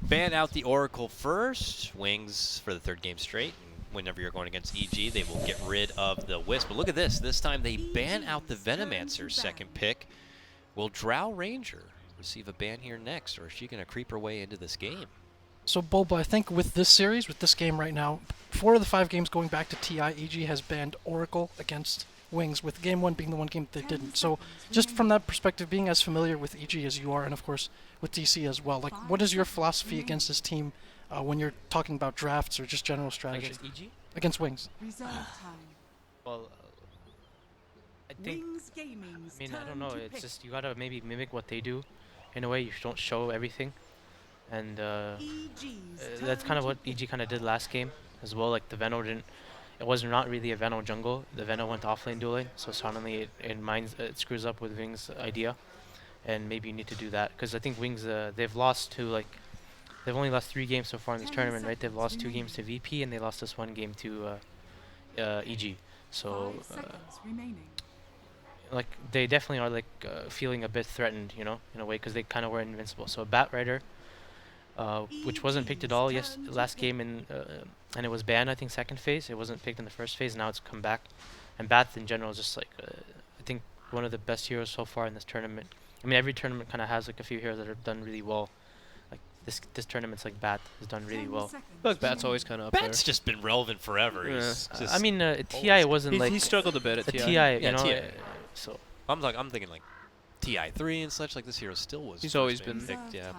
ban out the Oracle first. Wings for the third game straight. And whenever you're going against EG, they will get rid of the Wisp. But look at this. This time they ban out the Venomancer second pick. Will Drow Ranger receive a ban here next, or is she going to creep her way into this game? So, Bulba, I think with this series, with this game right now, 4 of the 5 games going back to TI, EG has banned Oracle against Wings, with Game 1 being the one game that they didn't. So, just from that perspective, being as familiar with EG as you are, and of course with DC as well, like, what is your philosophy against this team when you're talking about drafts or just general strategy? Against EG? Against Wings. Well, I think. I mean, I don't know. It's just you gotta maybe mimic what they do. In a way, you don't show everything, and that's kind of what EG kind of did last game as well. Like the Veno didn't. It was not really a Veno jungle. The Veno went offlane dueling, so suddenly it screws up with Wings' idea, and maybe you need to do that because I think Wings they've lost to they've only lost 3 games so far in this tournament, right? They've lost 2 games to VP and they lost this 1 game to EG. So like they definitely are feeling a bit threatened, you know, in a way because they kind of were invincible. So Bat Rider, which wasn't picked at all last game and it was banned I think second phase. It wasn't picked in the first phase. Now it's come back, and Bat in general is just I think one of the best heroes so far in this tournament. I mean every tournament kind of has like a few heroes that have done really well. Like this tournament's like Bat has done really well. Look, Bat's always kind of up Bat's just been relevant forever. Yeah. I mean TI wasn't he struggled a bit at TI. TI, you know. TI. So I'm thinking like TI3 and such. Like this hero still was. He's always been picked, yeah.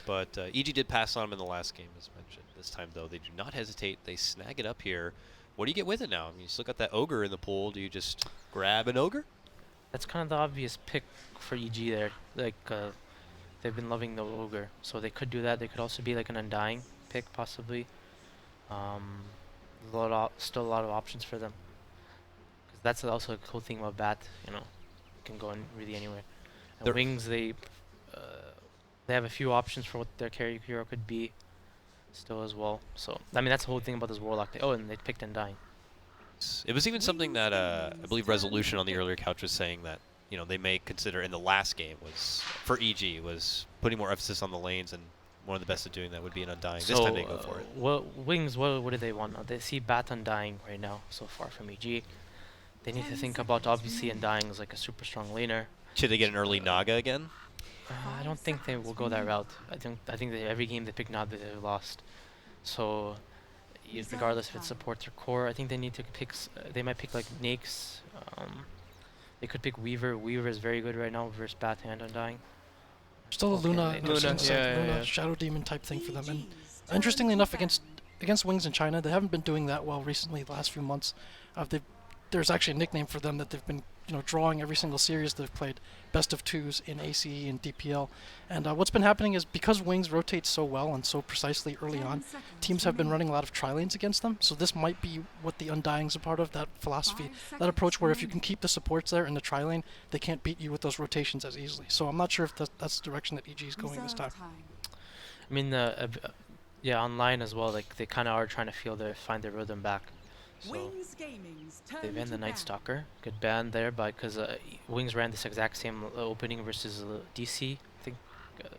But EG did pass on him in the last game, as mentioned. This time, though, they do not hesitate. They snag it up here. What do you get with it now? I mean, you still got that Ogre in the pool. Do you just grab an Ogre? that's kind of the obvious pick for EG there. Like they've been loving the Ogre, so they could do that. They could also be like an Undying pick, possibly. Still a lot of options for them. Because that's also a cool thing about Bat. You know, it can go in really anywhere. And Wings, they have a few options for what their carry hero could be still as well. So I mean that's the whole thing about this Warlock. And they picked Undying. It was even something that I believe Resolution on the earlier couch was saying that they may consider in the last game was for EG was putting more emphasis on the lanes, and one of the best at doing that would be an Undying. So this time they go for it. Wings, what do they want now? They see Bat Undying right now so far from EG. They need to think about obviously Undying as like a super strong laner. Should they get an early Naga again? I don't think they will go that route. I think that every game they pick Naga they've lost. So regardless if it supports their core, I think they need to pick. They might pick like Nyx. They could pick Weaver. Weaver is very good right now versus Bat and Undying. Still a Luna, yeah. Shadow Demon type thing for them. And interestingly enough, against Wings in China, they haven't been doing that well recently. The last few months, there's actually a nickname for them that they've been drawing every single series they've played, best of 2s in ACE and DPL. And what's been happening is because Wings rotates so well and so precisely early on, teams have been running a lot of tri-lanes against them. So this might be what the Undying's a part of, that philosophy, that approach where if you can keep the supports there in the tri-lane, they can't beat you with those rotations as easily. So I'm not sure if that's the direction that EG is going this time. I mean, online as well, like they kind of are trying to find their rhythm back. So they banned the Night Stalker. Good ban there, but because Wings ran this exact same opening versus DC, I think, the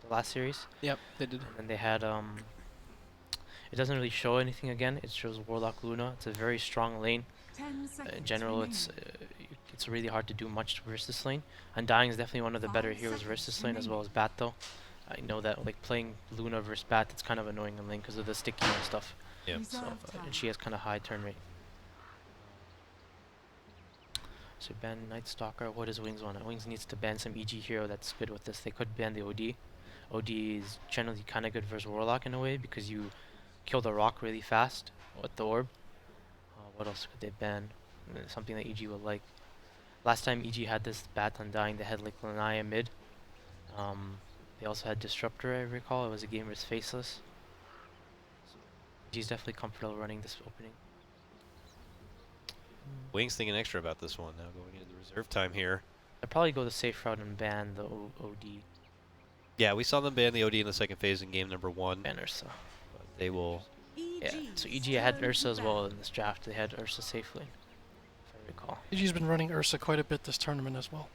last series. Yep, they did. And they had it doesn't really show anything again. It shows Warlock Luna. It's a very strong lane. In general, it's really hard to do much versus this lane. Undying is definitely one of the better heroes versus this lane, as well as Bat though. I know that like playing Luna versus Bat, it's kind of annoying in lane because of the sticky and stuff. Yeah. So, and she has kind of high turn rate. So ban Night Stalker. What does Wings want? Wings needs to ban some EG hero that's good with this. They could ban the OD. OD is generally kind of good versus Warlock in a way because you kill the rock really fast with the orb. What else could they ban? Something that EG would like. Last time EG had this Bat Undying, they had like Lanaya mid. They also had Disruptor, I recall. It was a game versus Faceless. EG's definitely comfortable running this opening. Wings thinking extra about this one now, going into the reserve time here. I'd probably go the safe route and ban the OD. Yeah, we saw them ban the OD in the second phase in game number 1. Ban Ursa. But they will. Yeah, so EG had Ursa as well in this draft. They had Ursa safely, if I recall. EG's been running Ursa quite a bit this tournament as well.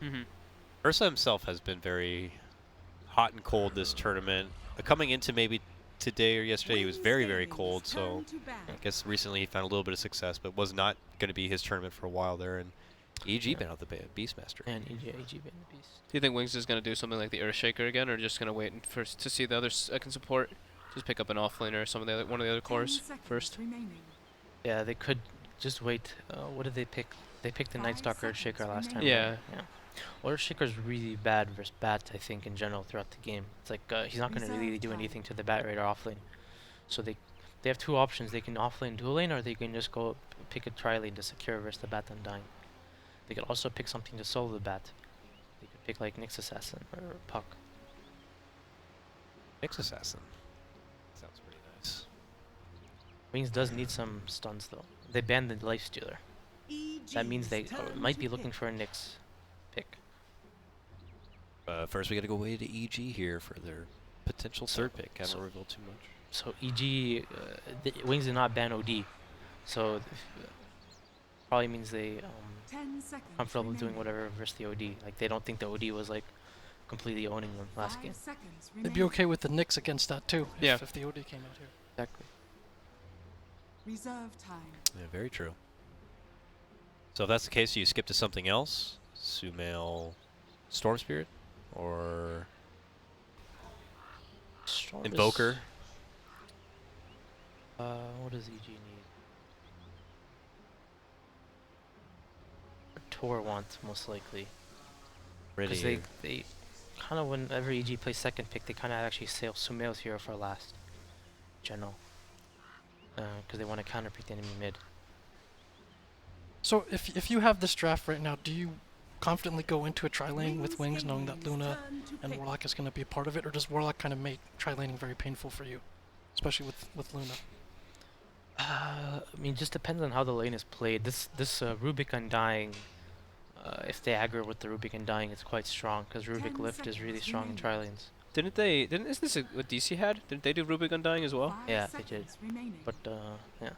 Ursa himself has been very hot and cold this tournament. Coming into maybe today or yesterday. He was very, very cold, so I guess recently he found a little bit of success, but was not going to be his tournament for a while there. And EG been out the Beastmaster. And EG been the beast. Do you think Wings is going to do something like the Earthshaker again, or just going to wait first to see the other second support? Just pick up an offlaner or some of the other, one of the other cores first. Yeah, they could just wait. What did they pick? They picked the Nightstalker Earthshaker last time. Yeah. Right? Yeah. Well, Earthshaker's really bad versus bats, I think, in general throughout the game. It's like he's not going to really do anything to the bat raider offlane. So they have two options. They can offlane dual lane, or they can just go pick a tri-lane to secure versus the bat undying. They could also pick something to solo the bat. They could pick like Nyx Assassin or Puck. Nyx Assassin. Sounds pretty nice. Wings does need some stuns though. They banned the Life Stealer. That means they might be looking for a Nyx pick. First, we got to go away to EG here for their potential third pick. I don't reveal too much. So EG, Wings did not ban OD, so probably means they comfortable doing whatever versus the OD. Like they don't think the OD was like completely owning them last game. They'd be okay with the Knicks against that too. Yeah. If the OD came out here. Exactly. Reserve time. Yeah, very true. So if that's the case, you skip to something else? Sumail Storm Spirit? Or Storm Invoker? What does EG need? Tor wants most likely. Because Ready. they kind of, whenever EG plays second pick, they kind of actually save Sumail's hero for last. General. Because they want to counterpick the enemy mid. So if you have this draft right now, do you confidently go into a tri-lane with Wings knowing that Luna and Warlock is going to be a part of it, or does Warlock kind of make tri-laning very painful for you, especially with Luna? I mean, just depends on how the lane is played. This Rubik Undying, if they aggro with the Rubik Undying, it's quite strong because Rubik Lift is really strong in tri-lanes. Isn't this what DC had? Didn't they do Rubik Undying as well? Yeah, they did. But yeah,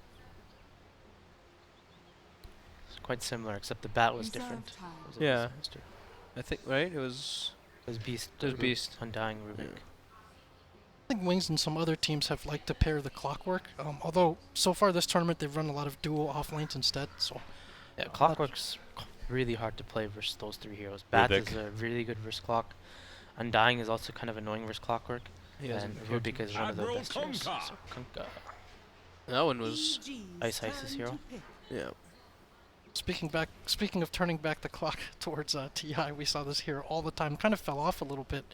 it's quite similar, except the bat was different. It was a Yeah. Beastmaster. I think, right? It was... It was Beast. It was Beast. Undying Rubik. Yeah. I think Wings and some other teams have liked to pair the Clockwork. Although so far this tournament they've run a lot of dual off lanes instead. So Yeah, Clockwork's really hard to play versus those three heroes. Bat Rubik. is really good versus Clock. Undying is also kind of annoying versus Clockwork. He has And Rubik is one of the best heroes. So Kunkka. that one was... Ice is hero. Yeah. speaking of turning back the clock towards TI, we saw this hero all the time. Kind of fell off a little bit.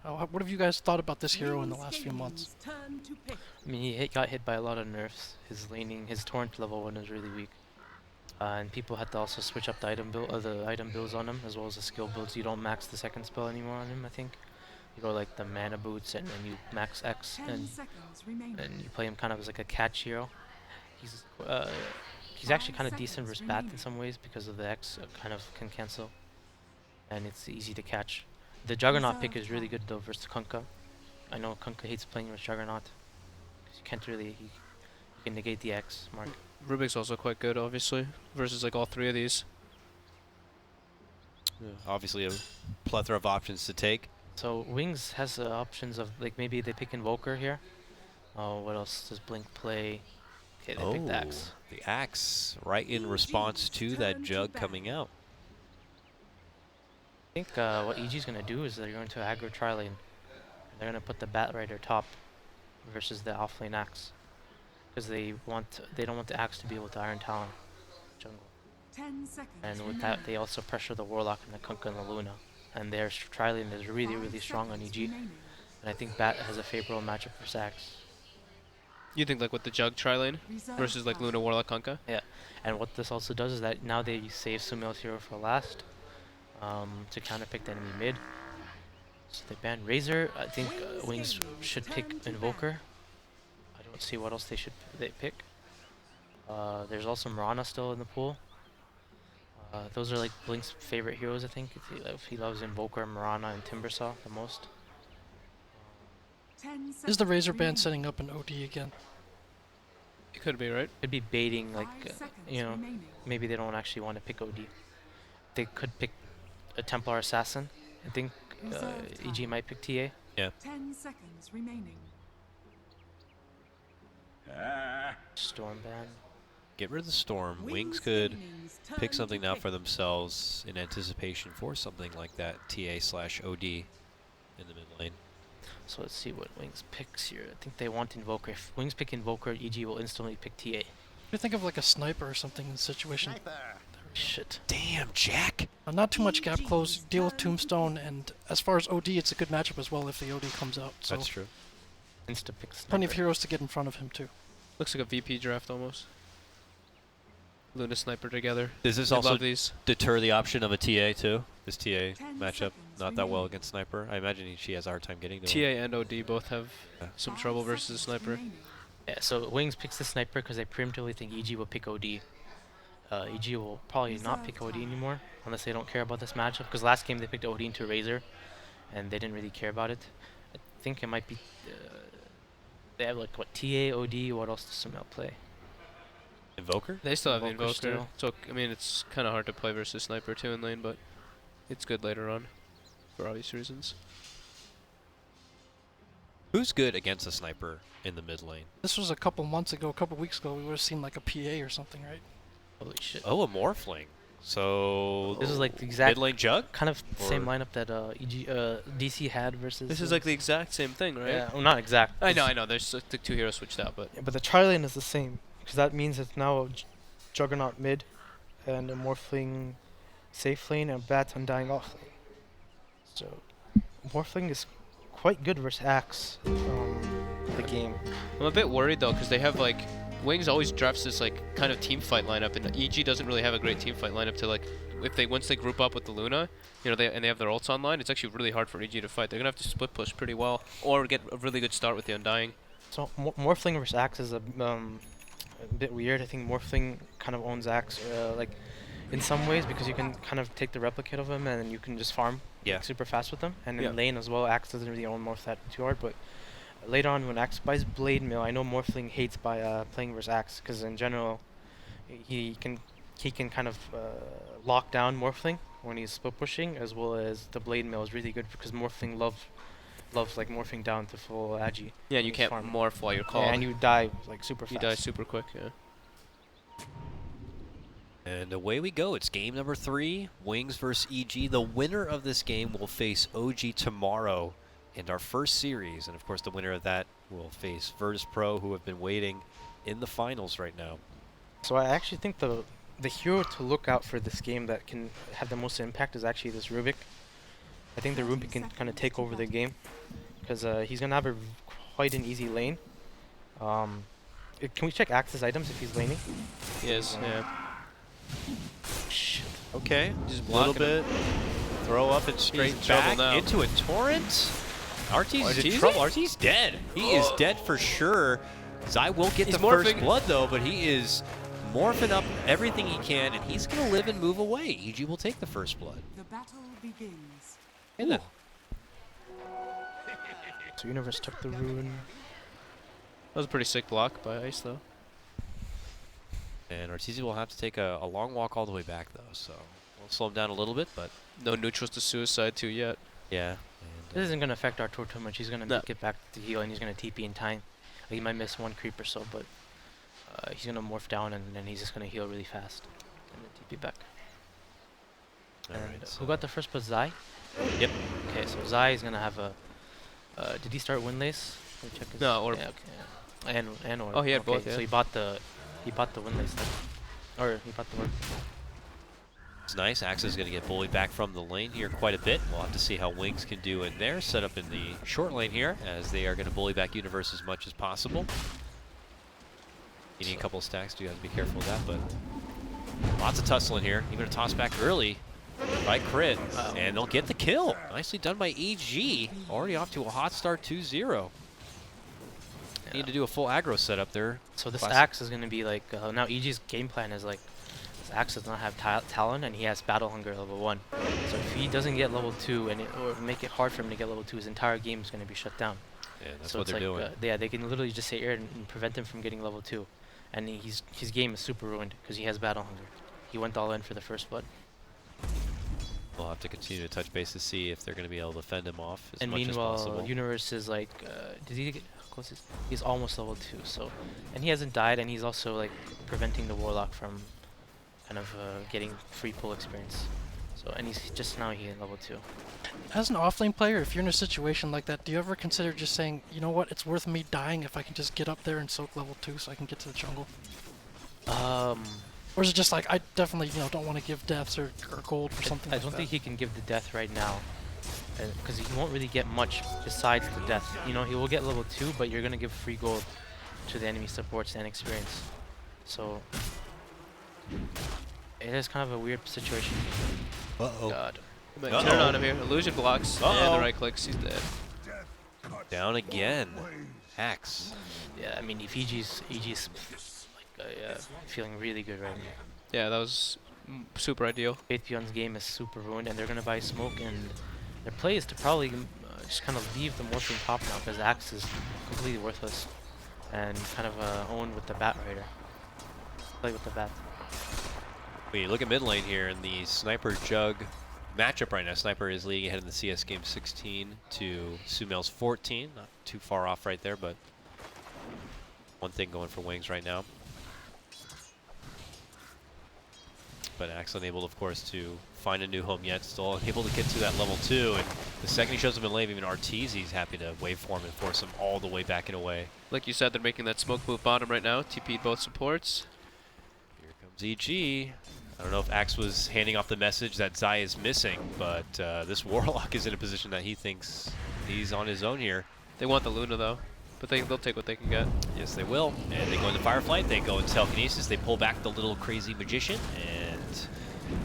What have you guys thought about this hero in the last few months? I mean, he got hit by a lot of nerfs. His laning, his torrent level 1 was really weak. And people had to also switch up the item builds on him, as well as the skill builds. You don't max the second spell anymore on him, I think. You go like the mana boots, and then you max X, and you play him kind of as like a catch hero. He's actually kind of decent versus bat in some ways because of the X kind of can cancel, and it's easy to catch. The Juggernaut pick is really good though versus Kunkka. I know Kunkka hates playing with Juggernaut. 'Cause you can't really, you can negate the X mark. Rubik's also quite good, obviously, versus like all three of these. Yeah. Obviously, a plethora of options to take. So Wings has options of like maybe they pick Invoker here. Oh, what else does Blink play? Okay, they pick the Axe. The Axe, right in response to that Jug coming out. I think what EG's gonna do is they're going to aggro tri-lane. They're gonna put the Bat Rider top versus the offlane Axe, because they don't want the Axe to be able to Iron Talon jungle. 10 seconds And with that, they also pressure the Warlock and the Kunkka and the Luna. And their tri-lane is really strong on EG. And I think Bat has a favorable matchup for Axe. You think like with the Jug tri-lane versus like Luna Warlock Kunkka? Yeah, and what this also does is that now they save Sumail's hero for last to counterpick the enemy mid. So they ban Razor. I think Wings should pick Invoker. I don't see what else they pick. There's also Mirana still in the pool. Those are like Blink's favorite heroes, I think. If he loves Invoker, Mirana, and Timbersaw the most. Is the Razor Band setting up an OD again? It could be, right? Could be baiting, like, you know, maybe they don't actually want to pick OD. They could pick a Templar Assassin. I think EG might pick TA. Yeah. 10 seconds remaining. Storm ban. Get rid of the storm. Wings could pick something now for themselves in anticipation for something like that TA/OD in the mid lane. So let's see what Wings picks here. I think they want Invoker. If Wings pick Invoker, EG will instantly pick TA. You think of like a sniper or something in the situation. Shit. Damn, Jack! Not too much gap close. Deal with Tombstone, and as far as OD, it's a good matchup as well if the OD comes out. So That's true. Insta pick Sniper. plenty of heroes to get in front of him too. Looks like a VP draft almost. Luna Sniper together. Does this I also love these. deter the option of a TA too? This TA 10 matchup seconds not that well remaining. against Sniper. I imagine she has a hard time getting to TA him. and OD both have Yeah. some trouble versus Sniper. Yeah, so Wings picks the Sniper because they preemptively think EG will pick OD. EG will probably not pick OD anymore unless they don't care about this matchup. Because last game they picked OD into Razor, and they didn't really care about it. I think it might be. They have like what TA, OD. What else does Summel play? Invoker? They still have the Invoker Invoker. still. So I mean, it's kind of hard to play versus Sniper too in lane, but it's good later on for obvious reasons. Who's good against a Sniper in the mid lane? This was a couple months ago, a couple weeks ago. We would have seen like a PA or something, right? Holy shit! Oh, a Morphling. So This is like the exact mid lane Jug? kind of same Or- lineup that DC had versus. This is like the exact same thing, right? Yeah, well, not exact. I know. There's the two heroes switched out, but Yeah, but the Charlie lane is the same, because that means it's now a Juggernaut mid, and a Morphling safe lane, and a Bat Undying off lane. So, Morphling is quite good versus Axe the game. I'm a bit worried though because they have like Wings always drafts this like kind of team fight lineup, and EG doesn't really have a great team fight lineup to like if they once they group up with the Luna, you know, they have their ults online. It's actually really hard for EG to fight. They're gonna have to split push pretty well or get a really good start with the Undying. So, Morphling versus Axe is a bit weird. I think Morphling kind of owns Axe, like, in some ways, because you can kind of take the replicate of him and then you can just farm Yeah. super fast with them. And in Yeah. lane as well, Axe doesn't really own Morph that too hard, but later on when Axe buys Blade Mail, I know Morphling hates by playing versus Axe, because in general, he can kind of lock down Morphling when he's split pushing, as well as the Blade Mail is really good because Morphling loves like morphing down to full agi. Yeah, and you Just can't farm. morph while you're called. Yeah, and you die like super you fast. die super quick. Yeah. And away we go. It's game number 3, Wings versus EG. The winner of this game will face OG tomorrow in our first series. And of course, the winner of that will face Virtus Pro, who have been waiting in the finals right now. So I actually think the hero to look out for this game that can have the most impact is actually this Rubik. I think the Rubik can kind of take over the game because he's gonna have quite an easy lane. Can we check Axe's items if he's laning? Yes. Yeah. Shit. Okay, Just a little blocking him. bit. Throw up and straight in trouble back now. into a torrent. RT's in RT's trouble. RT's dead. He is dead for sure. Zai will get He's the first morphing. blood though, but he is morphing up everything he can, and he's gonna live and move away. EG will take the first blood. The battle begins. And then So Universe took the rune. That was a pretty sick block by Ice though. And Ortiz will have to take a long walk all the way back, though, so we'll slow him down a little bit, but No neutrals to suicide too yet. yeah. And, This isn't gonna affect Artur too much. He's gonna No. get back to heal and he's gonna TP in time. Like, he might miss one creep or so, but he's gonna morph down and then he's just gonna heal really fast and then TP back. all And right, who got the first? But Zai. Yep. Okay, so Zai is gonna have a. Did he start Windlace? Let me check his. No, Orb. Yeah, okay, yeah. And Orb. Oh, he had okay, both, yeah. So he bought the Windlace then. Or he bought the Orb. It's nice. Axe is going to get bullied back from the lane here quite a bit. We'll have to see how Wings can do in there. Set up in the short lane here, as they are going to bully back Universe as much as possible. You need a couple of stacks, so you have to be careful with that, but lots of tussling here. Even a toss back early by Crit, and they'll get the kill. Nicely done by EG. Already off to a hot start 2-0. Need to do a full aggro setup there. So this Classic. Axe is gonna be like now EG's game plan is like this Axe does not have Talon and he has Battle Hunger level 1. So if he doesn't get level 2 or make it hard for him to get level 2, his entire game is gonna be shut down. Yeah, that's so what it's they're like, doing. yeah, they can literally just sit here and prevent him from getting level 2, and his game is super ruined because he has Battle Hunger. He went all in for the first blood. We'll have to continue to touch base to see if they're going to be able to fend him off as And much as meanwhile, possible. Universe is like, did he close he's almost level 2. So, and he hasn't died, and he's also like preventing the Warlock from kind of getting free pull experience. So, and he's just now he's level 2. As an offlane player, if you're in a situation like that, do you ever consider just saying, you know what, it's worth me dying if I can just get up there and soak level 2 so I can get to the jungle? Or is it just like, I definitely, you know, don't want to give deaths or gold for something I like don't that? think he can give the death right now, because he won't really get much besides the death. You know, he will get level 2, but you're gonna give free gold to the enemy supports and experience. So it is kind of a weird situation. Uh-oh. God. Might Uh-oh. turn on him here. Illusion blocks. And Uh-oh. the right clicks. He's dead. Down again. Axe. Yeah, I mean, if EG's like feeling really good right now. Yeah, that was super ideal. Faithbeyond's game is super ruined, and they're gonna buy smoke, and their play is to probably just kind of leave the Morphling top now, because Axe is completely worthless, and kind of own with the Bat Raider. Play with the Bat. When you look at mid lane here in the Sniper Jug matchup right now, Sniper is leading ahead in the CS game 16 to Sumail's 14. Not too far off right there, but one thing going for Wings right now. But Axe unable, of course, to find a new home yet. Still able to get to that level 2. And the second he shows up in lane, even Arteezy's happy to waveform and force him all the way back and away. Like you said, they're making that smoke move bottom right now. TP'd both supports. Here comes EG. I don't know if Axe was handing off the message that Zai is missing, but this Warlock is in a position that he thinks he's on his own here. They want the Luna though, but they'll take what they can get. Yes, they will. And they go into Fireflight, they go into Telekinesis, they pull back the little crazy magician, and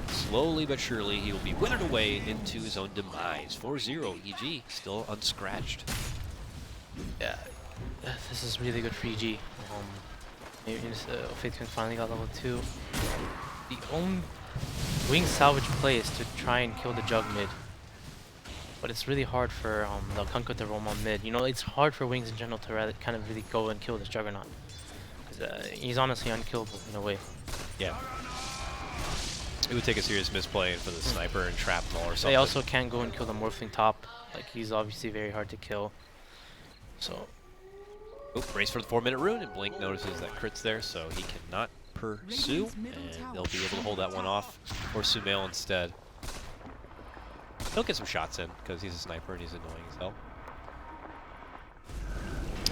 slowly but surely he will be withered away into his own demise. 4-0, EG, still unscratched. Yeah, this is really good for EG. Maybe Faithbeyond finally got level 2. The only Wing salvage play is to try and kill the Jug mid. But it's really hard for the Kunkka to roam on mid. You know, it's hard for Wings in general to rather kind of really go and kill this Juggernaut. Because he's honestly unkillable in a way. Yeah. It would take a serious misplay for the Sniper and Shrapnel or something. They also can't go and kill the Morphling top. Like, he's obviously very hard to kill. So, Oop, race for the 4-minute rune, and Blink notices that crit's there, so he cannot pursue, and they'll be able to hold that one off for Sumail instead. He'll get some shots in, because he's a sniper and he's annoying as hell.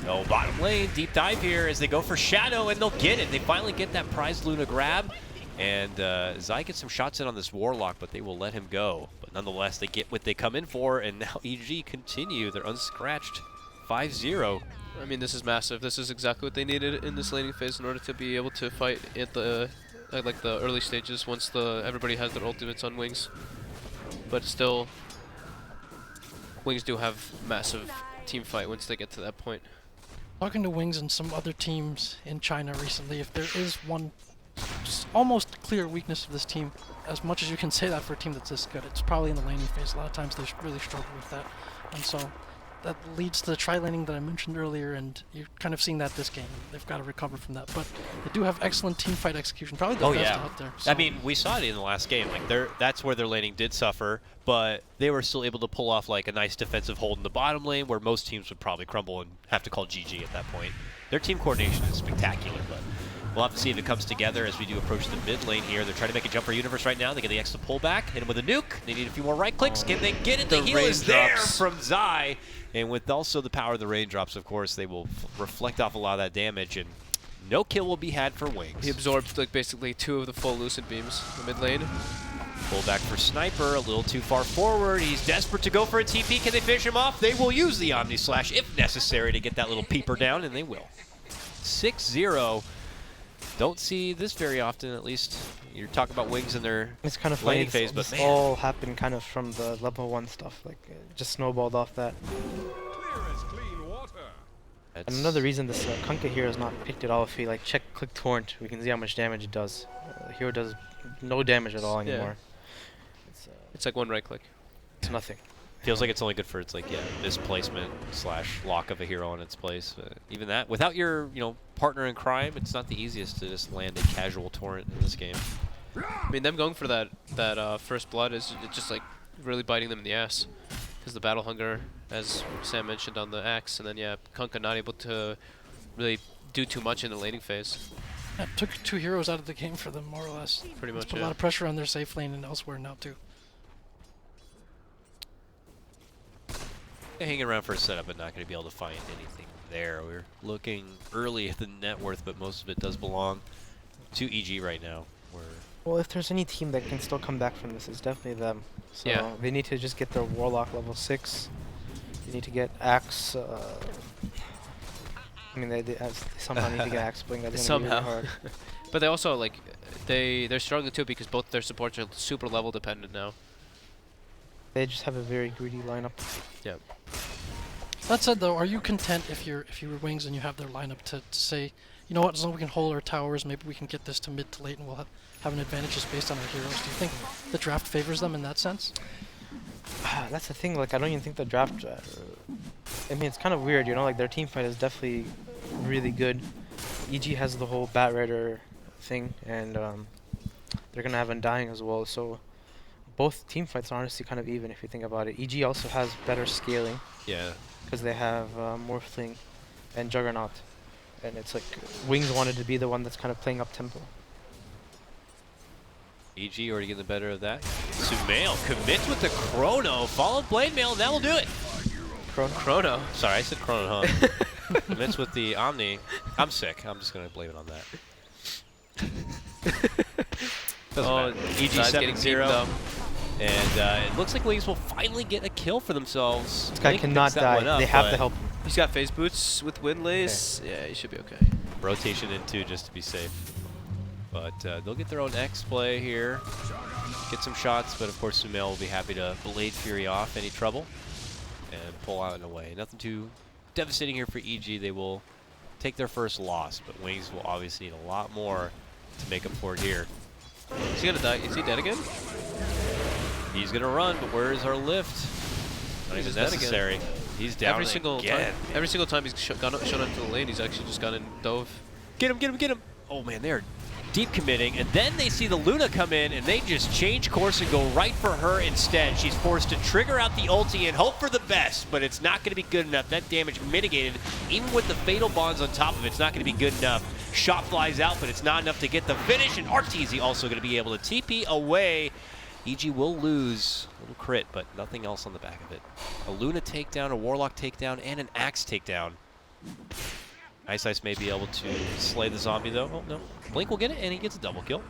Oh, bottom lane, deep dive here as they go for Shadow, and they'll get it. They finally get that prized Luna grab, and Zai gets some shots in on this Warlock, but they will let him go. But nonetheless, they get what they come in for, and now EG continue. They're unscratched, 5-0. I mean, this is massive. This is exactly what they needed in this laning phase in order to be able to fight at the like the early stages once everybody has their ultimates on Wings. But still, Wings do have massive team fight once they get to that point. Talking to Wings and some other teams in China recently, if there is one almost clear weakness of this team, as much as you can say that for a team that's this good, it's probably in the laning phase. A lot of times they really struggle with that. And so that leads to the tri-laning that I mentioned earlier, and you're kind of seeing that this game. They've got to recover from that. But they do have excellent team fight execution, probably the best out there. So. I mean, we saw it in the last game. Like, that's where their laning did suffer, but they were still able to pull off like a nice defensive hold in the bottom lane, where most teams would probably crumble and have to call GG at that point. Their team coordination is spectacular, but we'll have to see if it comes together as we do approach the mid lane here. They're trying to make a jump for Universe right now. They get the extra pullback, hit him with a nuke. They need a few more right clicks. Can they get it? The heal is there from Zai. And with also the power of the raindrops, of course, they will reflect off a lot of that damage, and no kill will be had for Wings. He absorbed like basically 2 of the full Lucid beams in the mid lane. Pull back for Sniper, a little too far forward. He's desperate to go for a TP. Can they finish him off? They will use the Omni Slash if necessary to get that little peeper down, and they will. 6-0. Don't see this very often, at least. You're talking about Wings in their it's kind of funny. laning phase, but this man. all happened kind of from the level 1 stuff. Like, it just snowballed off that. And another reason this Kunkka here has not picked it all, if you like check click torrent, we can see how much damage it does. Hero does no damage at all anymore. It's like 1 right click. It's nothing. Feels like it's only good for its like misplacement / lock of a hero in its place. Even that, without your partner in crime, it's not the easiest to just land a casual torrent in this game. I mean, them going for that first blood is just like really biting them in the ass. has the battle hunger, as Sam mentioned on the Axe, and then yeah, Kunkka not able to really do too much in the laning phase. It took 2 heroes out of the game for them, more or less. Pretty It's much, put a yeah. lot of pressure on their safe lane and elsewhere now, too. Hanging around for a setup, but not going to be able to find anything there. We're looking early at the net worth, but most of it does belong to EG right now. Well, if there's any team that can still come back from this, it's definitely them. So Yeah. they need to just get their Warlock level 6. They need to get Axe. I mean, they somehow need to get Axe Blink. That's gonna be really Somehow. hard. But they also like they're struggling too because both their supports are super level dependent now. They just have a very greedy lineup. Yep. That said, though, are you content if you were Wings and you have their lineup to say, you know what, as long as we can hold our towers, maybe we can get this to mid to late and we'll have an advantage just based on our heroes? Do you think the draft favors them in that sense? That's the thing. Like, I don't even think the draft. I mean, it's kind of weird, you know. Like, their team fight is definitely really good. EG has the whole Bat Rider thing, and they're gonna have Undying as well. So both team fights are honestly kind of even if you think about it. EG also has better scaling Yeah. because they have Morphling and Juggernaut, and it's like Wings wanted to be the one that's kind of playing up tempo. EG already getting the better of that. Sumail commits with the Chrono, followed Blade Mail, and that will do it. Chrono. Sorry, I said Chrono, huh? Commits with the Omni. I'm sick. I'm just going to blame it on that. Oh, EG Zai's getting 7-0. beaten up. And it looks like Wings will finally get a kill for themselves. This guy Blink cannot picks that one die. up, They have but to help him. He's got phase boots with Windlace. Yeah, he should be okay. rotation in 2 just to be safe. But they'll get their own X play here. Get some shots, but of course Sumail will be happy to Blade Fury off any trouble and pull out and away. Nothing too devastating here for EG. They will take their first loss, but Wings will obviously need a lot more to make up for it here. Is he gonna die? Is he dead again? He's gonna run, but where is our lift? Not He's even just dead again. necessary. He's down Every single again. time. Every single time he's shown up to the lane, he's actually just gone and dove. Get him, get him, get him. Oh man, they're deep committing, and then they see the Luna come in, and they just change course and go right for her instead. She's forced to trigger out the ulti and hope for the best, but it's not going to be good enough. That damage mitigated, even with the Fatal Bonds on top of it, it's not going to be good enough. Shot flies out, but it's not enough to get the finish, and Arteezy also going to be able to TP away. EG will lose a little crit, but nothing else on the back of it. A Luna takedown, a Warlock takedown, and an Axe takedown. Ice may be able to slay the zombie, though. Oh, no. Blink will get it, and he gets a double kill.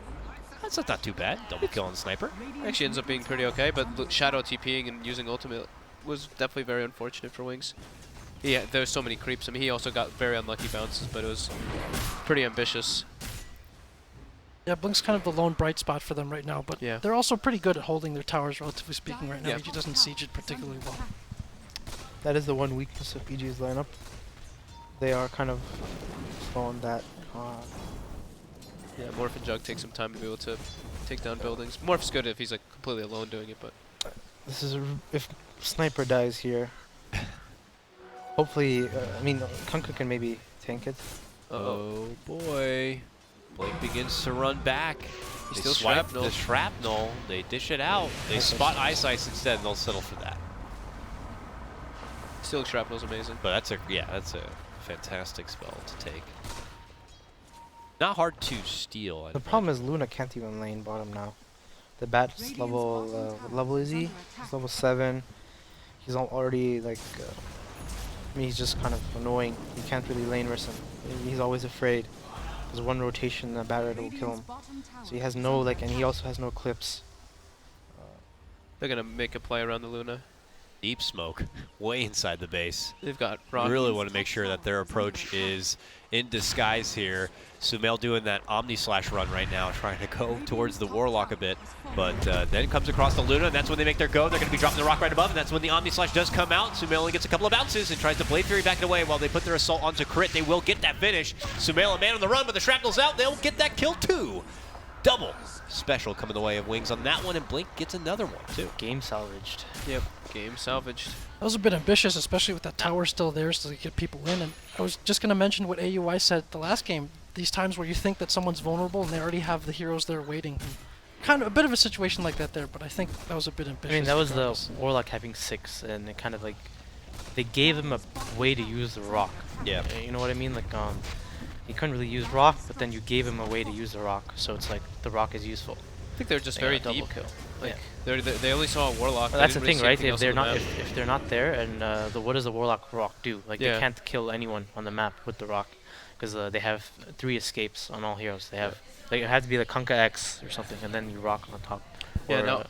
That's not too bad. Double kill on the Sniper. Actually ends up being pretty okay, but Shadow TPing and using ultimate was definitely very unfortunate for Wings. Yeah, there's so many creeps. I mean, he also got very unlucky bounces, but it was pretty ambitious. Yeah, Blink's kind of the lone bright spot for them right now, but Yeah. they're also pretty good at holding their towers, relatively speaking, right now. Yeah. EG doesn't siege it particularly well. That is the one weakness of EG's lineup. They are kind of slow on that. Yeah, Morph and Jug take some time to be able to take down buildings. Morph's good if he's like completely alone doing it, but This is if Sniper dies here. Hopefully, I mean, Kunkka can maybe tank it. Oh boy. Blink begins to run back. He's They still swipe shrapnel. the shrapnel. They dish it out. They Ice spot Ice. Ice instead, and they'll settle for that. still Shrapnel's amazing. But that's a fantastic spell to take. Not hard to steal. The problem is Luna can't even lane bottom now. The bat's level, what level is he? He's level 7. He's already like, I mean, he's just kind of annoying. You can't really lane versus him. He's always afraid. There's one rotation, the bat rider will kill him. So he has no like, and he also has no clips. They're gonna make a play around the Luna. Deep smoke, way inside the base. They've got You Rock. really want to make sure that their approach is in disguise here. Sumail doing that Omni Slash run right now, trying to go towards the Warlock a bit. But then comes across the Luna, and that's when they make their go. They're going to be dropping the rock right above, and that's when the Omni Slash does come out. Sumail only gets a couple of bounces and tries to Blade Fury back it away while they put their assault onto crit. They will get that finish. Sumail a man on the run, but the shrapnel's out. They'll get that kill too. Double special coming the way of Wings on that one, and Blink gets another one too. Game salvaged. Yep, game salvaged. That was a bit ambitious, especially with that tower still there so they get people in. And I was just going to mention what AUI said the last game. These times where you think that someone's vulnerable and they already have the heroes there waiting. And kind of a bit of a situation like that there, but I think that was a bit ambitious. I mean, that was the regardless. Warlock having 6, and it kind of like they gave him a way to use the rock. Yeah. You know what I mean? Like he couldn't really use rock, but then you gave him a way to use the rock, so it's like the rock is useful. I think they're just They very got a double deep. kill. Like Yeah. they only saw a warlock. Well, they that's the didn't really thing, see right? anything If else they're on the not map. if they're not there, and what does the Warlock rock do? Like Yeah. they can't kill anyone on the map with the rock, because they have 3 escapes on all heroes. They have like it had to be like Kunkka X or something, and then you rock on top. Yeah, Or, no.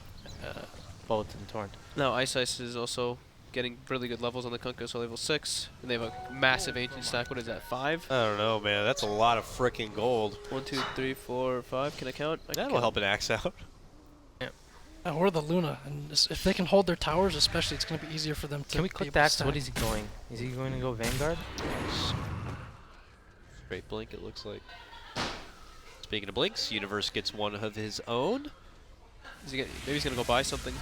both and Torrent. Now Ice is also getting really good levels on the Kunkka, so level 6, and they have a massive ancient stack. What is that? 5? I don't know, man. That's a lot of freaking gold. 1, 2, 3, 4, 5. Can I count? I can That'll count. help an axe out. Or the Luna, and if they can hold their towers, especially, it's going to be easier for them to. Can we be click able the to axe? stack. What is he going? Is he going to go Vanguard? Straight blink, it looks like. Speaking of blinks, Universe gets one of his own. Maybe he's gonna go buy something.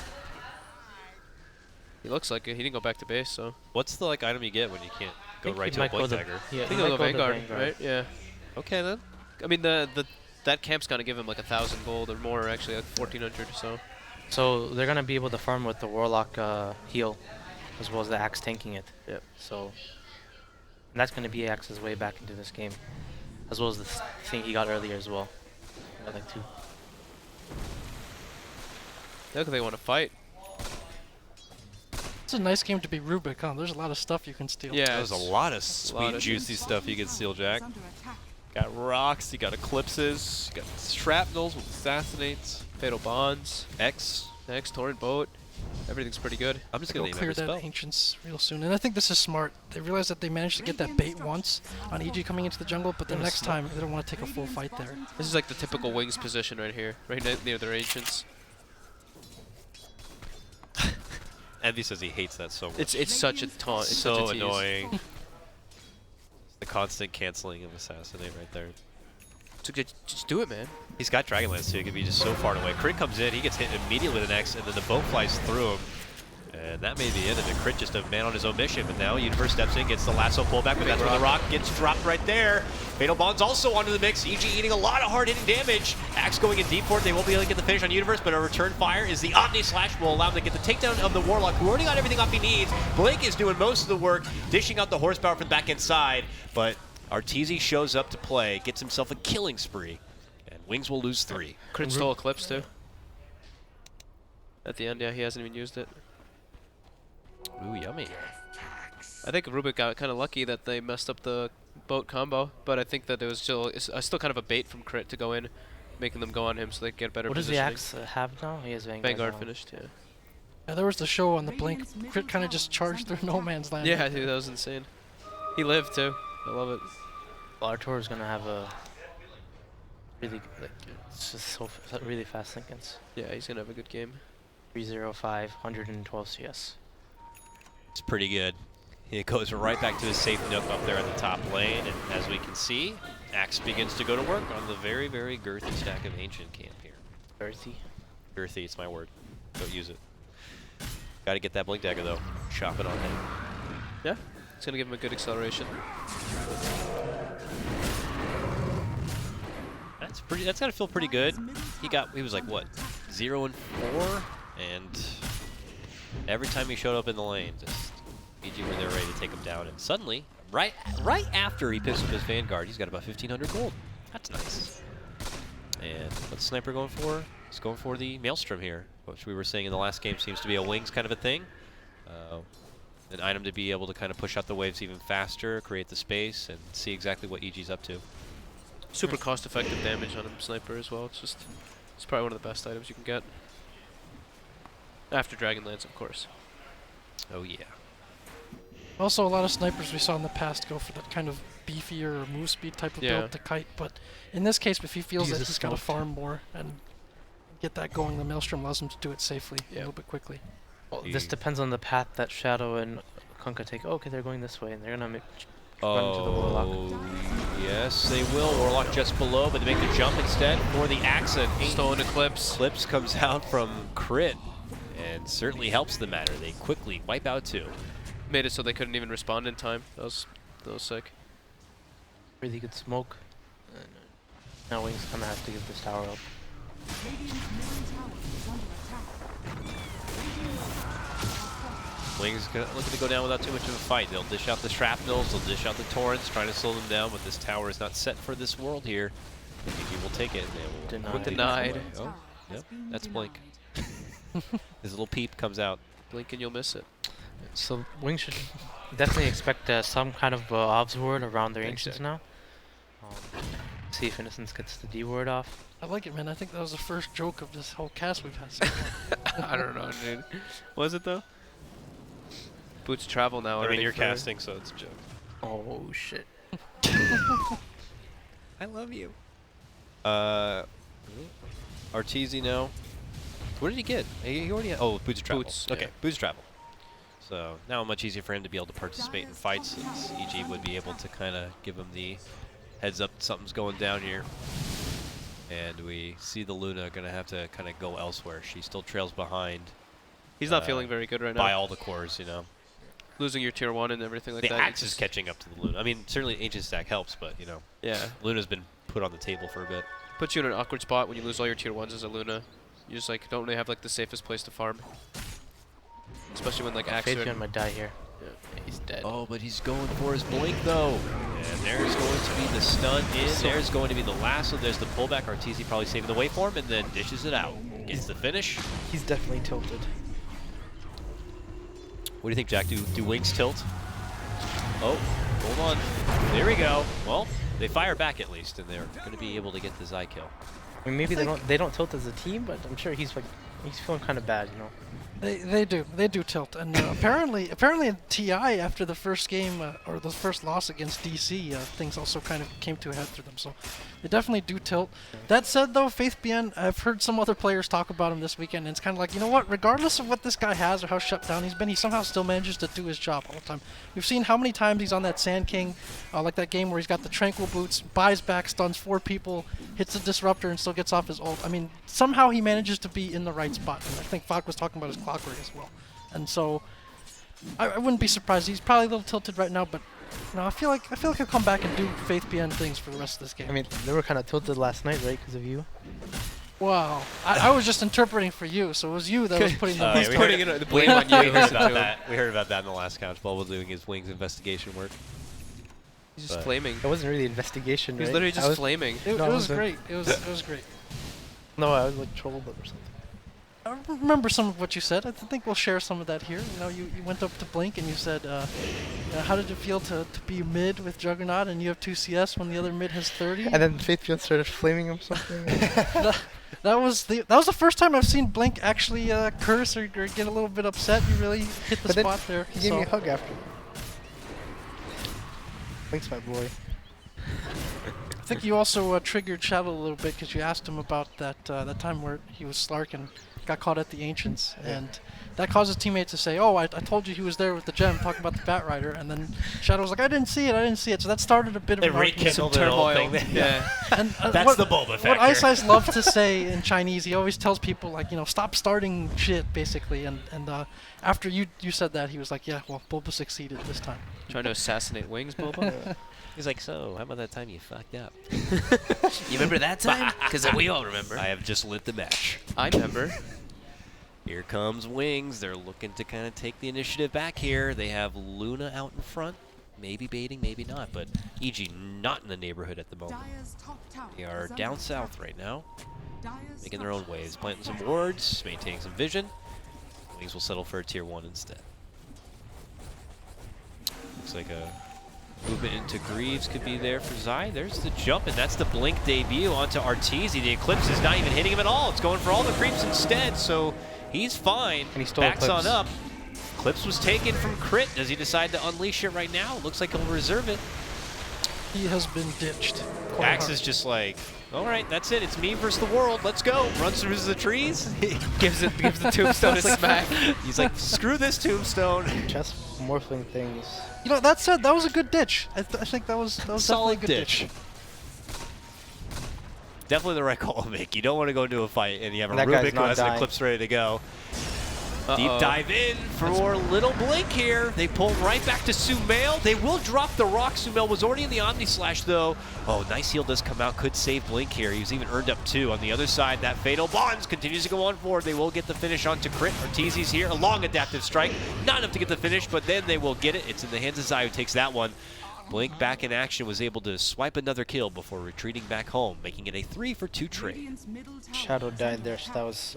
He looks like it. He didn't go back to base, so What's the item you get when you can't go think right he to a might go blink the- dagger? Yeah, I he think might he'll go go the Vanguard, right? Yeah. Okay then. I mean that camp's gonna give him like 1,000 gold or more, actually, like 1,400 or so. So they're gonna be able to farm with the Warlock heal, as well as the axe tanking it. Yep. So and that's gonna be Axe's way back into this game, as well as the thing he got earlier as well. Got like 2. Look, they want to fight. It's a nice game to be Rubik, huh? There's a lot of stuff you can steal. Yeah, There's a it's- lot of sweet, lot of juicy stuff you can steal, Jack. Under attack. Got rocks, you got eclipses, you got shrapnels with assassinates, Fatal Bonds, X. X, Torrent Boat. Everything's pretty good. I'm just They'll gonna name clear every that spell. Ancients real soon, and I think this is smart. They realize that they managed to get that bait once on EG coming into the jungle, but the next time they don't want to take a full fight there. This is like the typical Wings position right here, right near their ancients. Envy says he hates that so much. It's such a taunt. It's such so a tease. annoying. The constant canceling of assassinate right there. Just do it, man. He's got Dragonlance too. He could be just so far away. Crit comes in, he gets hit immediately with an X, and then the boat flies through him. And that may be it. And the Crit just a man on his own mission. But now Universe steps in, gets the lasso pullback, but that's where the rock gets dropped right there. Fatal Bond's also onto the mix. EG eating a lot of hard-hitting damage. Axe going in deep for it. They won't be able to get the finish on Universe, but a return fire is the Omni Slash will allow him to get the takedown of the Warlock, who already got everything up he needs. Blake is doing most of the work, dishing out the horsepower from the back end side, but Arteezy shows up to play, gets himself a killing spree, and Wings will lose 3. Crit stole Eclipse too. At the end, yeah, he hasn't even used it. Ooh, yummy. I think Rubik got kind of lucky that they messed up the boat combo, but I think that it was still kind of a bait from Crit to go in, making them go on him so they can get better What does the positioning. Axe have now? He has Vanguard. Vanguard now. finished, yeah. Yeah, there was the show on the Blink. Crit kind of just charged through no man's land. Yeah, dude, that was insane. He lived too. I love it. Well, Artur is gonna have a really like it's just really fast seconds. Yeah, he's gonna have a good game. 305, 112 CS. It's pretty good. It goes right back to his safe nook up there in the top lane, and as we can see, Axe begins to go to work on the very, very girthy stack of Ancient camp here. Earthy. Girthy, it's my word. Don't use it. Gotta get that Blink Dagger though. Chop it on him. Yeah, it's gonna give him a good acceleration. That's pretty. That's gotta feel pretty good. He was like what, 0 and 4, and every time he showed up in the lane, just EG were there ready to take him down, and suddenly, right after he picks up his Vanguard, he's got about 1,500 gold. That's nice. And what's Sniper going for? He's going for the Maelstrom here, which we were saying in the last game seems to be a Wings kind of a thing. An item to be able to kind of push out the waves even faster, create the space, and see exactly what EG's up to. Super cost-effective damage on a sniper as well. It's probably one of the best items you can get. After Dragonlance, of course. Oh yeah. Also, a lot of snipers we saw in the past go for that kind of beefier or move speed type of Yeah. build to kite, but in this case, if he feels that Jesus he's got to smoked. farm more and get that going, the Maelstrom allows him to do it safely a Yeah. little bit quickly. Well, this depends on the path that Shadow and Kunkka take. Oh, okay, they're going this way, and they're gonna run into the Warlock. Oh, yes, they will. Warlock just below, but they make the jump instead for the Axe. And Stolen Eclipse. Eclipse comes out from Crit, and certainly helps the matter. They quickly wipe out 2. Made it so they couldn't even respond in time. That was sick. Really good smoke. And now Wings gonna have to give this tower up. Wings looking to go down without too much of a fight. They'll dish out the shrapnels, they'll dish out the torrents, trying to slow them down, but this tower is not set for this world here. GG will take it, and they will Denied. Oh, yep, that's Blink. His little peep comes out. Blink and you'll miss it. So Wings should definitely expect some kind of obs word around their Thanks, ancients Jack. now. See if Innocence gets the D word off. I like it, man. I think that was the first joke of this whole cast we've had so far. I don't know, dude. Was it though? Boots travel now. I mean, you're for- casting, so it's a joke. Oh shit. I love you. Arteezy now. What did he get? He already had, oh, Boots travel. Boots, Okay, yeah. Boots travel. So now much easier for him to be able to participate in fights, since EG would be able to kind of give him the heads up something's going down here. And we see the Luna going to have to kind of go elsewhere. She still trails behind. He's not feeling very good right now. By all the cores, you know. Losing your tier 1 and everything like The that. axe it's is just- catching up to the Luna. I mean, certainly Ancient Stack helps, but, you know, Yeah. Luna's been put on the table for a bit. Puts you in an awkward spot when you lose all your tier 1s as a Luna. You just like don't really have like the safest place to farm. Especially when like axe are Fabian in- might die here. Yeah, he's dead. Oh, but he's going for his blink, though. And there's going to be the stun in. There's going to be the lasso. There's the pullback. Arteezy probably saving the waveform and then dishes it out. Gets the finish. He's definitely tilted. What do you think, Jack? Do wings tilt? Oh, hold on. There we go. Well, they fire back at least, and they're going to be able to get the Zai kill. I mean, maybe they don't tilt as a team, but I'm sure he's feeling kind of bad, you know. They do tilt, and apparently in TI after the first game or the first loss against DC, things also kind of came to a head for them. So they definitely do tilt. That said, though, Faith Bien, I've heard some other players talk about him this weekend, and it's kind of like, you know what? Regardless of what this guy has or how shut down he's been, he somehow still manages to do his job all the time. We've seen how many times he's on that Sand King, like that game where he's got the Tranquil Boots, buys back, stuns 4 people, hits a Disruptor, and still gets off his ult. I mean, somehow he manages to be in the right spot. And I think Fok was talking about his clockwork as well. And so I wouldn't be surprised. He's probably a little tilted right now, but you know, I feel like he'll come back and do Faith Bien things for the rest of this game. I mean, they were kind of tilted last night, right, because of you. Wow. I was just interpreting for you, so it was you that was putting the He's we putting heard- it, the blame on you. We heard about that. We heard about that in the last couch while we're doing his wings investigation work. He's just But- flaming. It wasn't really investigation, He's right? literally I just was- flaming. It No, was it was great. It was great. No, I was like trolled or something. I remember some of what you said. I think we'll share some of that here. You know, you went up to Blink and you said, how did it feel to be mid with Juggernaut and you have 2 CS when the other mid has 30? And then Faith Bien started flaming him something. That was the first time I've seen Blink actually curse or get a little bit upset. You really hit the But then spot there. He gave me a So- hug after. Thanks, my boy. I think you also triggered Shadow a little bit because you asked him about that time where he was Slark and got caught at the Ancients, and that caused his teammate to say, "Oh, I told you he was there with the gem, talking about the Bat Rider," and then Shadow was like, "I didn't see it." So that started a bit of They an argument. rekindled the whole Turmoil. thing. Yeah. And, That's what, the Boba What factor. Ice Ice loves to say in Chinese, he always tells people, like, you know, stop starting shit, basically. And after you said that, he was like, yeah, well, Boba succeeded this time. Trying to assassinate wings, Boba. He's like, so, how about that time you fucked up? You remember that time? Because we all remember. I have just lit the match. I remember. Here comes Wings. They're looking to kind of take the initiative back here. They have Luna out in front. Maybe baiting, maybe not. But EG not in the neighborhood at the moment. They are down south right now, making their own waves, planting some wards, maintaining some vision. Wings will settle for a tier 1 instead. Looks like a movement into Greaves could be there for Zai. There's the jump, and that's the Blink debut onto Arteezy. The Eclipse is not even hitting him at all. It's going for all the creeps instead, so he's fine. And he stole Backs Eclipse. on up. Eclipse was taken from Crit. Does he decide to unleash it right now? Looks like he'll reserve it. He has been ditched. quite Axe hard. is just like, all right, that's it. It's me versus the world. Let's go. Runs through the trees. gives the tombstone a smack. He's like, screw this tombstone. Chest morphling things. You know, that said, that was a good ditch. I think that was definitely a Solid good ditch. Definitely the right call to make. You don't want to go into a fight and you have a And that guy's Rubik who not has an dying. Eclipse ready to go. Deep dive in for Little Blink here. They pull right back to Sumail. They will drop the rock. Sumail was already in the Omni Slash though. Oh, nice heal does come out. Could save Blink here. He's even earned up 2. On the other side, that Fatal Bonds continues to go on forward. They will get the finish onto Crit. Ortizi's here. A long adaptive strike. Not enough to get the finish, but then they will get it. It's in the hands of Zai, who takes that one. Blink back in action, was able to swipe another kill before retreating back home, making it a 3-for-2 trade. Shadow died there, so that was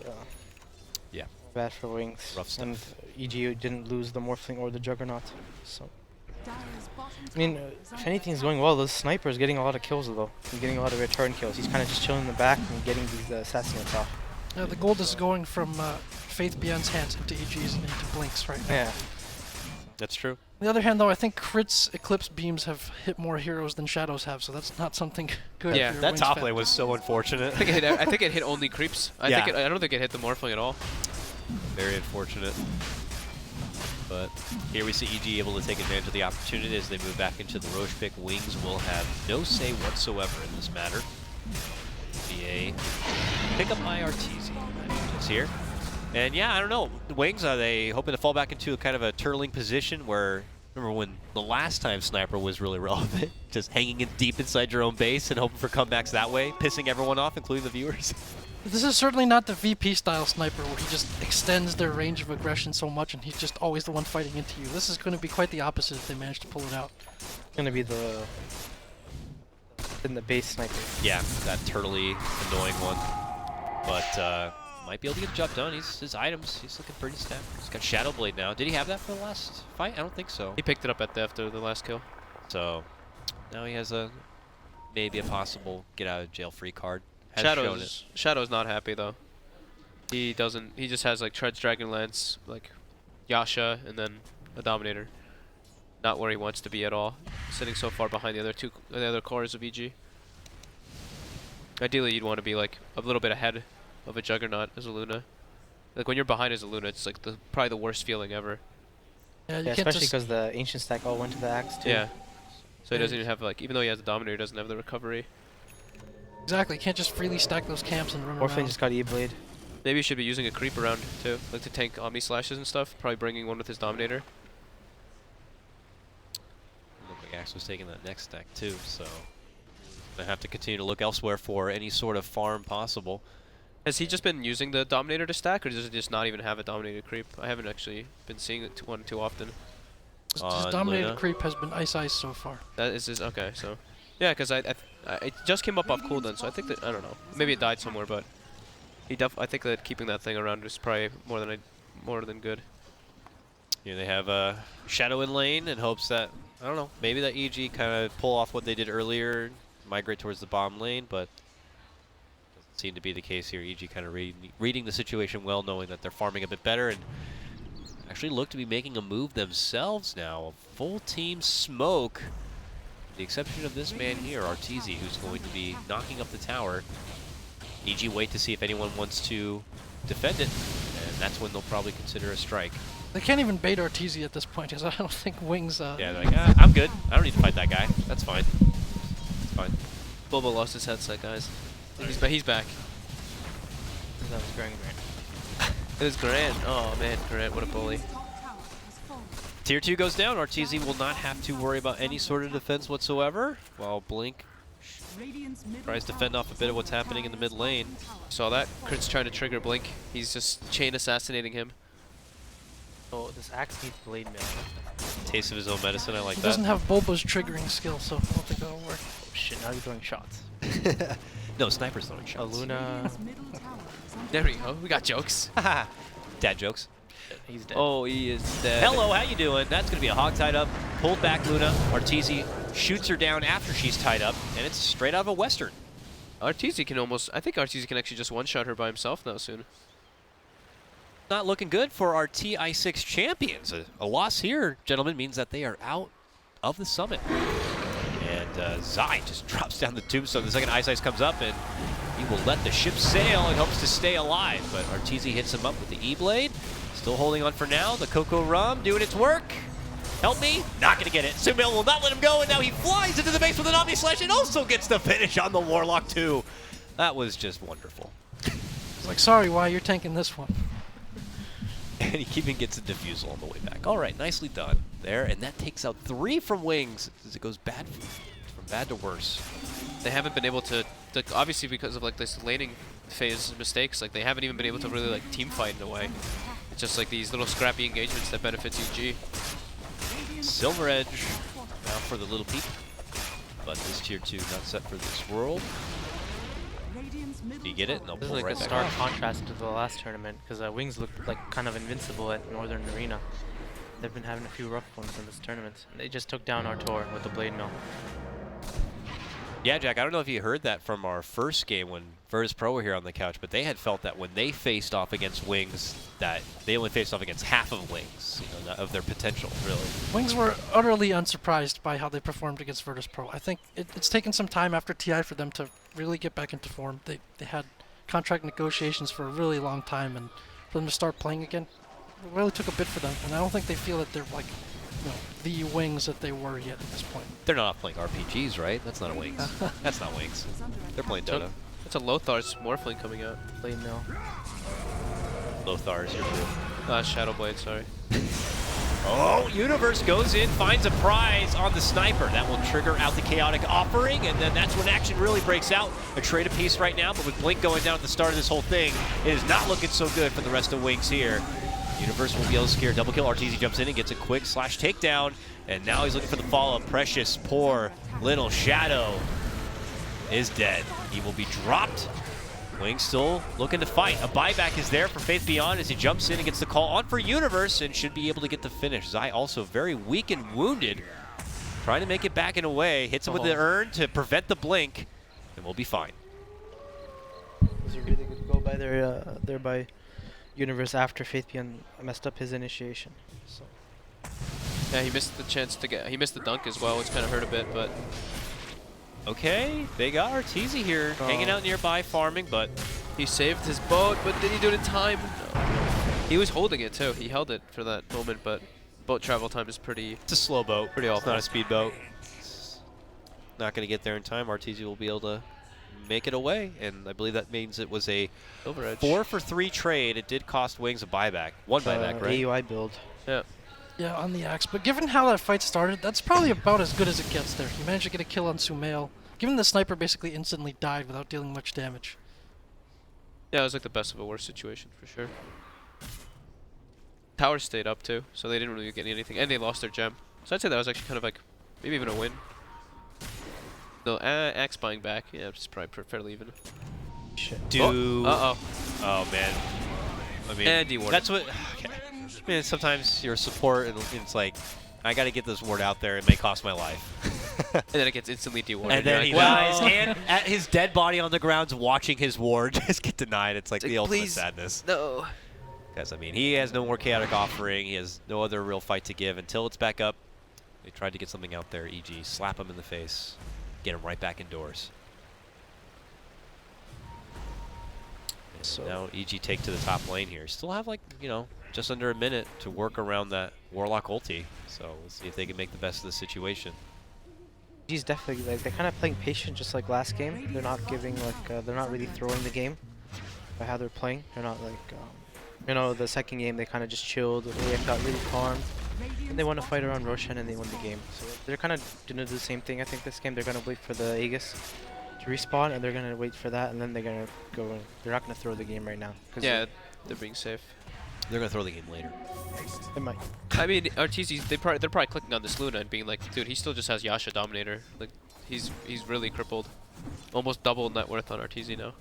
Yeah. bad for Wings. Rough stuff. And EG didn't lose the Morphling or the Juggernaut. So, I mean, if anything's going well, the sniper is getting a lot of kills though. He's getting a lot of return kills. He's kind of just chilling in the back and getting these assassinates off. Yeah, the gold is going from Faith Beyond's hands into EG's and into Blink's right now. Yeah. That's true. On the other hand, though, I think Crit's Eclipse beams have hit more heroes than Shadows have, so that's not something good. Yeah, if you're a That Wings top fan. lane was so unfortunate. I think it hit only creeps. I Yeah. don't think it hit the Morphling at all. Very unfortunate. But here we see EG able to take advantage of the opportunity as they move back into the Roche pick. Wings will have no say whatsoever in this matter. Be a pick up by Arteezy. It's here. And yeah, I don't know. The Wings, are they hoping to fall back into a kind of a turtling position where, remember when the last time Sniper was really relevant? Just hanging in deep inside your own base and hoping for comebacks that way, pissing everyone off, including the viewers. This is certainly not the VP style sniper where he just extends their range of aggression so much and he's just always the one fighting into you. This is going to be quite the opposite if they manage to pull it out. It's gonna be the base sniper. Yeah, that turtly, annoying one. But might be able to get the job done. His items, he's looking pretty stacked. He's got Shadow Blade now. Did he have that for the last fight? I don't think so. He picked it up after the last kill. So now he has maybe a possible get out of jail free card. Has shown it. Shadow's not happy though. He just has like Treads, Dragonlance, like Yasha, and then a Dominator. Not where he wants to be at all. Sitting so far behind the other cores of EG. Ideally, you'd want to be like a little bit ahead of a Juggernaut as a Luna. Like when you're behind as a Luna, it's like probably the worst feeling ever. Yeah, you Yeah, can't especially just... because the ancient stack all went to the axe too. Yeah. So he doesn't even have like, even though he has a Dominator, he doesn't have the recovery. Exactly, you can't just freely stack those camps and run Morphling around. just got E-Blade. Maybe he should be using a creep around too, like to tank Omni Slashes and stuff. Probably bringing one with his Dominator. Looked like Axe was taking that next stack too, so gonna have to continue to look elsewhere for any sort of farm possible. Has he just been using the Dominator to stack, or does it just not even have a Dominator creep? I haven't actually been seeing it one too often. His On dominated Luna. creep has been Ice so far. That is his, okay, so. Yeah, because it just came up off cooldown, so I think that, I don't know. Maybe it died somewhere, but I think that keeping that thing around is probably more than good. Here they have Shadow in lane in hopes that, I don't know, maybe that EG kind of pull off what they did earlier, migrate towards the bomb lane, but doesn't seem to be the case here. EG kind of reading the situation well, knowing that they're farming a bit better, and actually look to be making a move themselves now. A full team smoke, with the exception of this man here, Arteezy, who's going to be knocking up the tower. EG wait to see if anyone wants to defend it, and that's when they'll probably consider a strike. They can't even bait Arteezy at this point, because I don't think Wings... Yeah, they're like, I'm good. I don't need to fight that guy. That's fine. It's fine. Bobo lost his headset, guys. He's back. That was Grand. It was Grant. Oh man, Grant, what a bully. Tier 2 goes down. Arteezy will not have to worry about any sort of defense whatsoever, while Blink tries to fend off a bit of what's happening in the mid lane. Saw that? Crit's trying to trigger Blink. He's just chain assassinating him. Oh, this axe needs blade mail. Taste of his own medicine, I like He that. doesn't have Bulba's triggering skill, so I don't think that'll work. Oh shit, now you're throwing shots. No, Sniper's throwing A shots. Luna. There we go. We got jokes. Dad jokes. He's dead. Oh, he is dead. Hello, how you doing? That's going to be a hog tied up. Pulled back Luna. Arteezy shoots her down after she's tied up, and it's straight out of a Western. Arteezy can almost. I think Arteezy can actually just one-shot her by himself now soon. Not looking good for our TI6 champions. A loss here, gentlemen, means that they are out of the summit. And Zai just drops down the tombstone. The second Ice comes up, and he will let the ship sail and hopes to stay alive. But Arteezy hits him up with the E-Blade. Still holding on for now. The Coco Rum doing its work. Help me. Not going to get it. Sumail will not let him go, and now he flies into the base with an Omni Slash and also gets the finish on the Warlock, too. That was just wonderful. It's like, sorry, why you're tanking this one? And he even gets a defusal on the way back. All right, nicely done there. And that takes out 3 from Wings as it goes from bad to worse. They haven't been able to obviously because of like this laning phase mistakes, like they haven't even been able to really like team fight in a way. It's just like these little scrappy engagements that benefits EG. Silver Edge now for the little peep. But this tier 2 not set for this world. You get it? And they'll This is pull like right a back stark out. contrast to the last tournament because Wings looked like kind of invincible at Northern Arena. They've been having a few rough ones in this tournament. They just took down Artor with the Blade Mill. Yeah, Jack, I don't know if you heard that from our first game when Virtus Pro were here on the couch, but they had felt that when they faced off against Wings, that they only faced off against half of Wings, you know, of their potential, really. Wings were utterly unsurprised by how they performed against Virtus Pro. I think it's taken some time after TI for them to really get back into form. They had contract negotiations for a really long time, and for them to start playing again, it really took a bit for them. And I don't think they feel that they're like, you know, the Wings that they were yet at this point. They're not playing RPGs, right? That's not a Wings. That's not Wings. They're playing Dota. It's a Lothar's Morphling coming out. Blade Mill. Lothar's your blue. Shadowblade, sorry. Oh, Universe goes in, finds a prize on the sniper. That will trigger out the chaotic offering, and then that's when action really breaks out. A trade a piece right now, but with Blink going down at the start of this whole thing, it is not looking so good for the rest of Wings here. Universe will be able to scare double kill. RTZ jumps in and gets a quick slash takedown, and now he's looking for the follow-up. Precious, poor little Shadow is dead. He will be dropped. Wings still looking to fight. A buyback is there for Faith Beyond as he jumps in and gets the call on for Universe and should be able to get the finish. Zai also very weak and wounded. Trying to make it back in a way. Hits him with the urn to prevent the blink, and we'll be fine. It was a really good go by there by Universe after Faith Beyond messed up his initiation. So Yeah, he missed the chance to he missed the dunk as well, which kind of hurt a bit, but Okay, they got Arteezy here, hanging out nearby, farming, but he saved his boat, but did he do it in time? No. He was holding it too. He held it for that moment, but boat travel time is pretty... it's a slow boat. Pretty awful. It's not a speedboat. It's not going to get there in time. Arteezy will be able to make it away, and I believe that means it was a Silver Edge. 4 for 3 trade. It did cost Wings a buyback. One buyback, right? AUI build. Yeah. Yeah, on the axe. But given how that fight started, that's probably about as good as it gets there. He managed to get a kill on Sumail. Given the sniper basically instantly died without dealing much damage. Yeah, it was like the best of a worst situation for sure. Towers stayed up too, so they didn't really get anything, and they lost their gem. So I'd say that was actually kind of like, maybe even a win. No, Axe buying back, yeah, it's probably fairly even. Shit. Oh, man. I mean, And dewarded. that's what... Okay. I mean, sometimes you're a support, and it's like, I got to get this ward out there. It may cost my life. And then it gets instantly dewarded. And then You're he like, dies, "Well, and at his dead body on the ground's watching his ward just get denied. It's like It's the like, ultimate please, sadness. No. Because, I mean, he has no more chaotic offering. He has no other real fight to give until it's back up. They tried to get something out there, EG. Slap him in the face. Get him right back indoors. And So now EG take to the top lane here. Still have, like, you know, just under a minute to work around that Warlock ulti. So we'll see if they can make the best of the situation. He's definitely like they're kind of playing patient, just like last game. They're not giving like they're not really throwing the game by how they're playing. They're not like you know, the second game they kind of just chilled. They got really calm, and they want to fight around Roshan and they won the game. So they're kind of gonna do the same thing. I think this game they're gonna wait for the Aegis to respawn, and they're gonna wait for that, and then they're gonna go. They're not gonna throw the game right now. Yeah, they're being safe. They're going to throw the game later. They might. I mean, Arteezy, they're probably clicking on this Luna and being like, dude, he still just has Yasha Dominator. Like, he's really crippled. Almost double net worth on Arteezy now.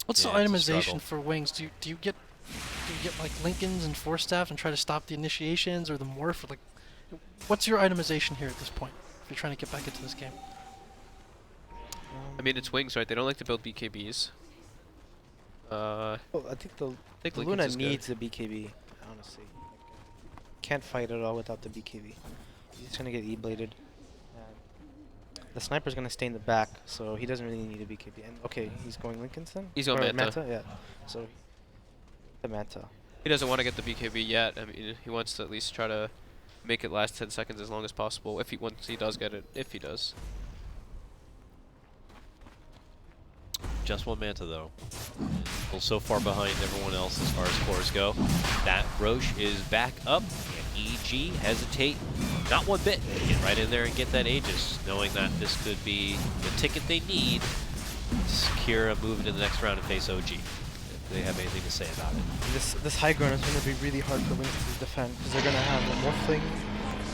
What's Yeah, the it's a struggle. itemization for Wings? Do you get like Lincolns and Force Staff and try to stop the initiations or the morph? Or like, what's your itemization here at this point? If you're trying to get back into this game. I mean, it's Wings, right? They don't like to build BKBs. Well, I think the Lincoln's Luna is good. needs a BKB, honestly. Can't fight at all without the BKB. He's gonna get E-bladed. The sniper's gonna stay in the back, so he doesn't really need a BKB. And okay, he's going Lincoln's then? He's going Or Manta. Yeah. So the Manta. He doesn't want to get the BKB yet. I mean, he wants to at least try to make it last 10 seconds as long as possible. If once he does get it, if he does. Just one Manta, though. Still so far behind everyone else as far as cores go. That Roche is back up, and EG hesitate not one bit. They get right in there and get that Aegis, knowing that this could be the ticket they need to secure a move into the next round and face OG, if they have anything to say about it. This high ground is going to be really hard for Wings to defend because they're going to have a Morphling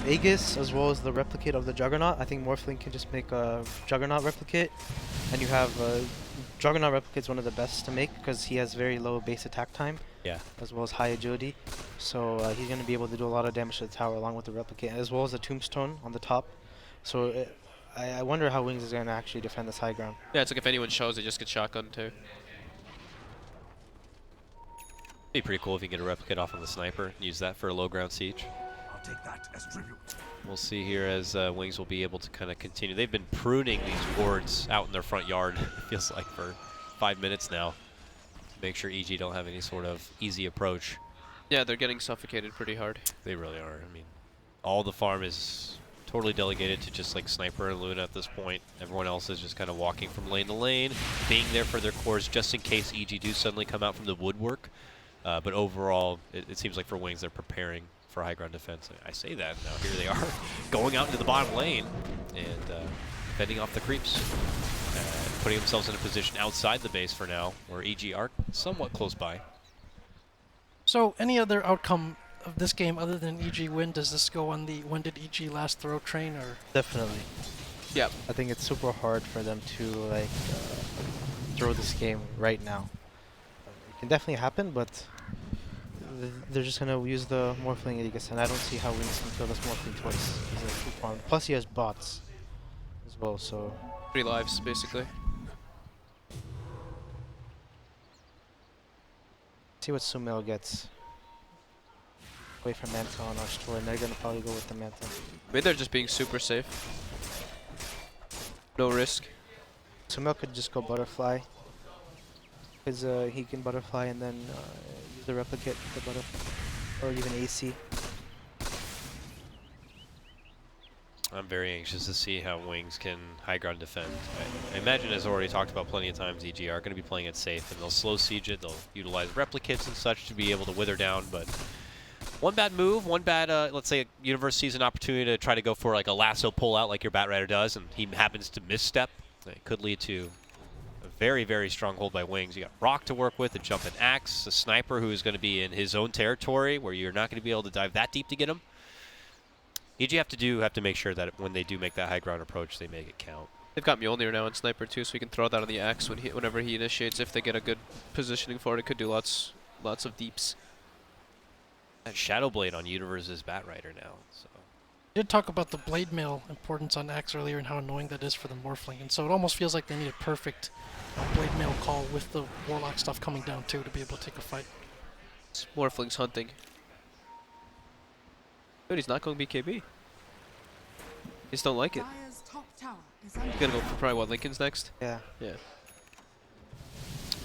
Aegis as well as the replicate of the Juggernaut. I think Morphling can just make a Juggernaut replicate, and you have Juggernaut replicate is one of the best to make because he has very low base attack time, Yeah. as well as high agility. So he's going to be able to do a lot of damage to the tower along with the replicate, as well as the Tombstone on the top. So I wonder how Wings is going to actually defend this high ground. Yeah, it's like if anyone shows, they just get shotgun too. Be pretty cool if you get a replicate off on the sniper and use that for a low ground siege. I'll take that as tribute. We'll see here as Wings will be able to kind of continue. They've been pruning these wards out in their front yard, it feels like, for 5 minutes now, to make sure EG don't have any sort of easy approach. Yeah, they're getting suffocated pretty hard. They really are. I mean, all the farm is totally delegated to just like Sniper and Luna at this point. Everyone else is just kind of walking from lane to lane, being there for their cores just in case EG do suddenly come out from the woodwork. But overall, it seems like for Wings, they're preparing for high ground defense. I say that, now here they are, going out into the bottom lane and fending off the creeps. Putting themselves in a position outside the base for now, where EG are somewhat close by. So, any other outcome of this game other than EG win? Does this go on the when did EG last throw train, or? Definitely. Yep. I think it's super hard for them to like throw this game right now. It can definitely happen, but they're just gonna use the Morphling Aegis, and I don't see how Wings can kill this Morphling twice. He's a two-farm. Plus, he has bots as well, so 3 lives, basically. see what Sumail gets. Away from Manta on our store, and they're gonna probably go with the Manta. Maybe they're just being super safe. No risk. Sumail could just go Butterfly, because he can Butterfly and then use the replicate the Butterfly, or even AC. I'm very anxious to see how Wings can high ground defend. I imagine, as already talked about plenty of times, EG are going to be playing it safe, and they'll slow siege it. They'll utilize replicates and such to be able to wither down, but one bad move, one bad, let's say, Universe sees an opportunity to try to go for like a lasso pull out like your Bat Rider does, and he happens to misstep. It could lead to a very, very strong hold by Wings. You got Rock to work with, a jump and axe, a sniper who is going to be in his own territory where you're not going to be able to dive that deep to get him. EG have to make sure that when they do make that high ground approach, they make it count. They've got Mjolnir now in Sniper too, so he can throw that on the axe whenever he initiates. If they get a good positioning for it, it could do lots of deeps. That Shadow Blade on Universe's Bat Rider now. So We did talk about the blade mail importance on Axe earlier and how annoying that is for the Morphling, and so it almost feels like they need a perfect blade mail call with the Warlock stuff coming down too to be able to take a fight. It's Morphling's hunting. Dude, he's not going BKB. He just don't like it. Dire's top tower is He's gonna go for probably what, Lincoln's next? Yeah. Yeah.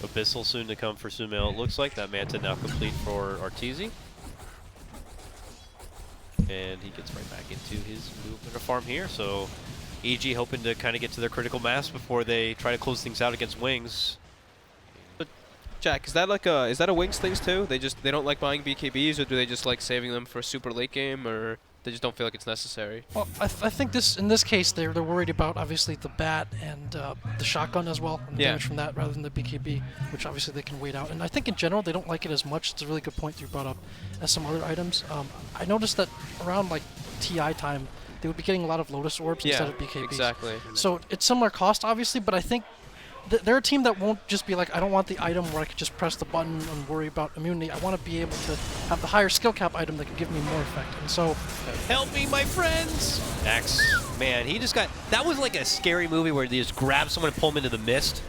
Abyssal soon to come for Sumail. It looks like that Manta now complete for Arteezy. And he gets right back into his movement or farm here. So EG hoping to kind of get to their critical mass before they try to close things out against Wings. Jack, is that like a Wings things too? They don't like buying BKBs, or do they just like saving them for super late game, or they just don't feel like it's necessary? Well, I think in this case they're worried about obviously the bat and the shotgun as well, and the Yeah. damage from that rather than the BKB, which obviously they can wait out. And I think in general they don't like it as much. It's a really good point you brought up as some other items. I noticed that around like TI time they would be getting a lot of Lotus Orbs instead of BKBs. Exactly. So it's similar cost obviously, but I think they're a team that won't just be like, I don't want the item where I could just press the button and worry about immunity. I want to be able to have the higher skill cap item that can give me more effect. And so, Help me, my friends! Axe, man, he just got... That was like a scary movie where they just grab someone and pull him into the mist.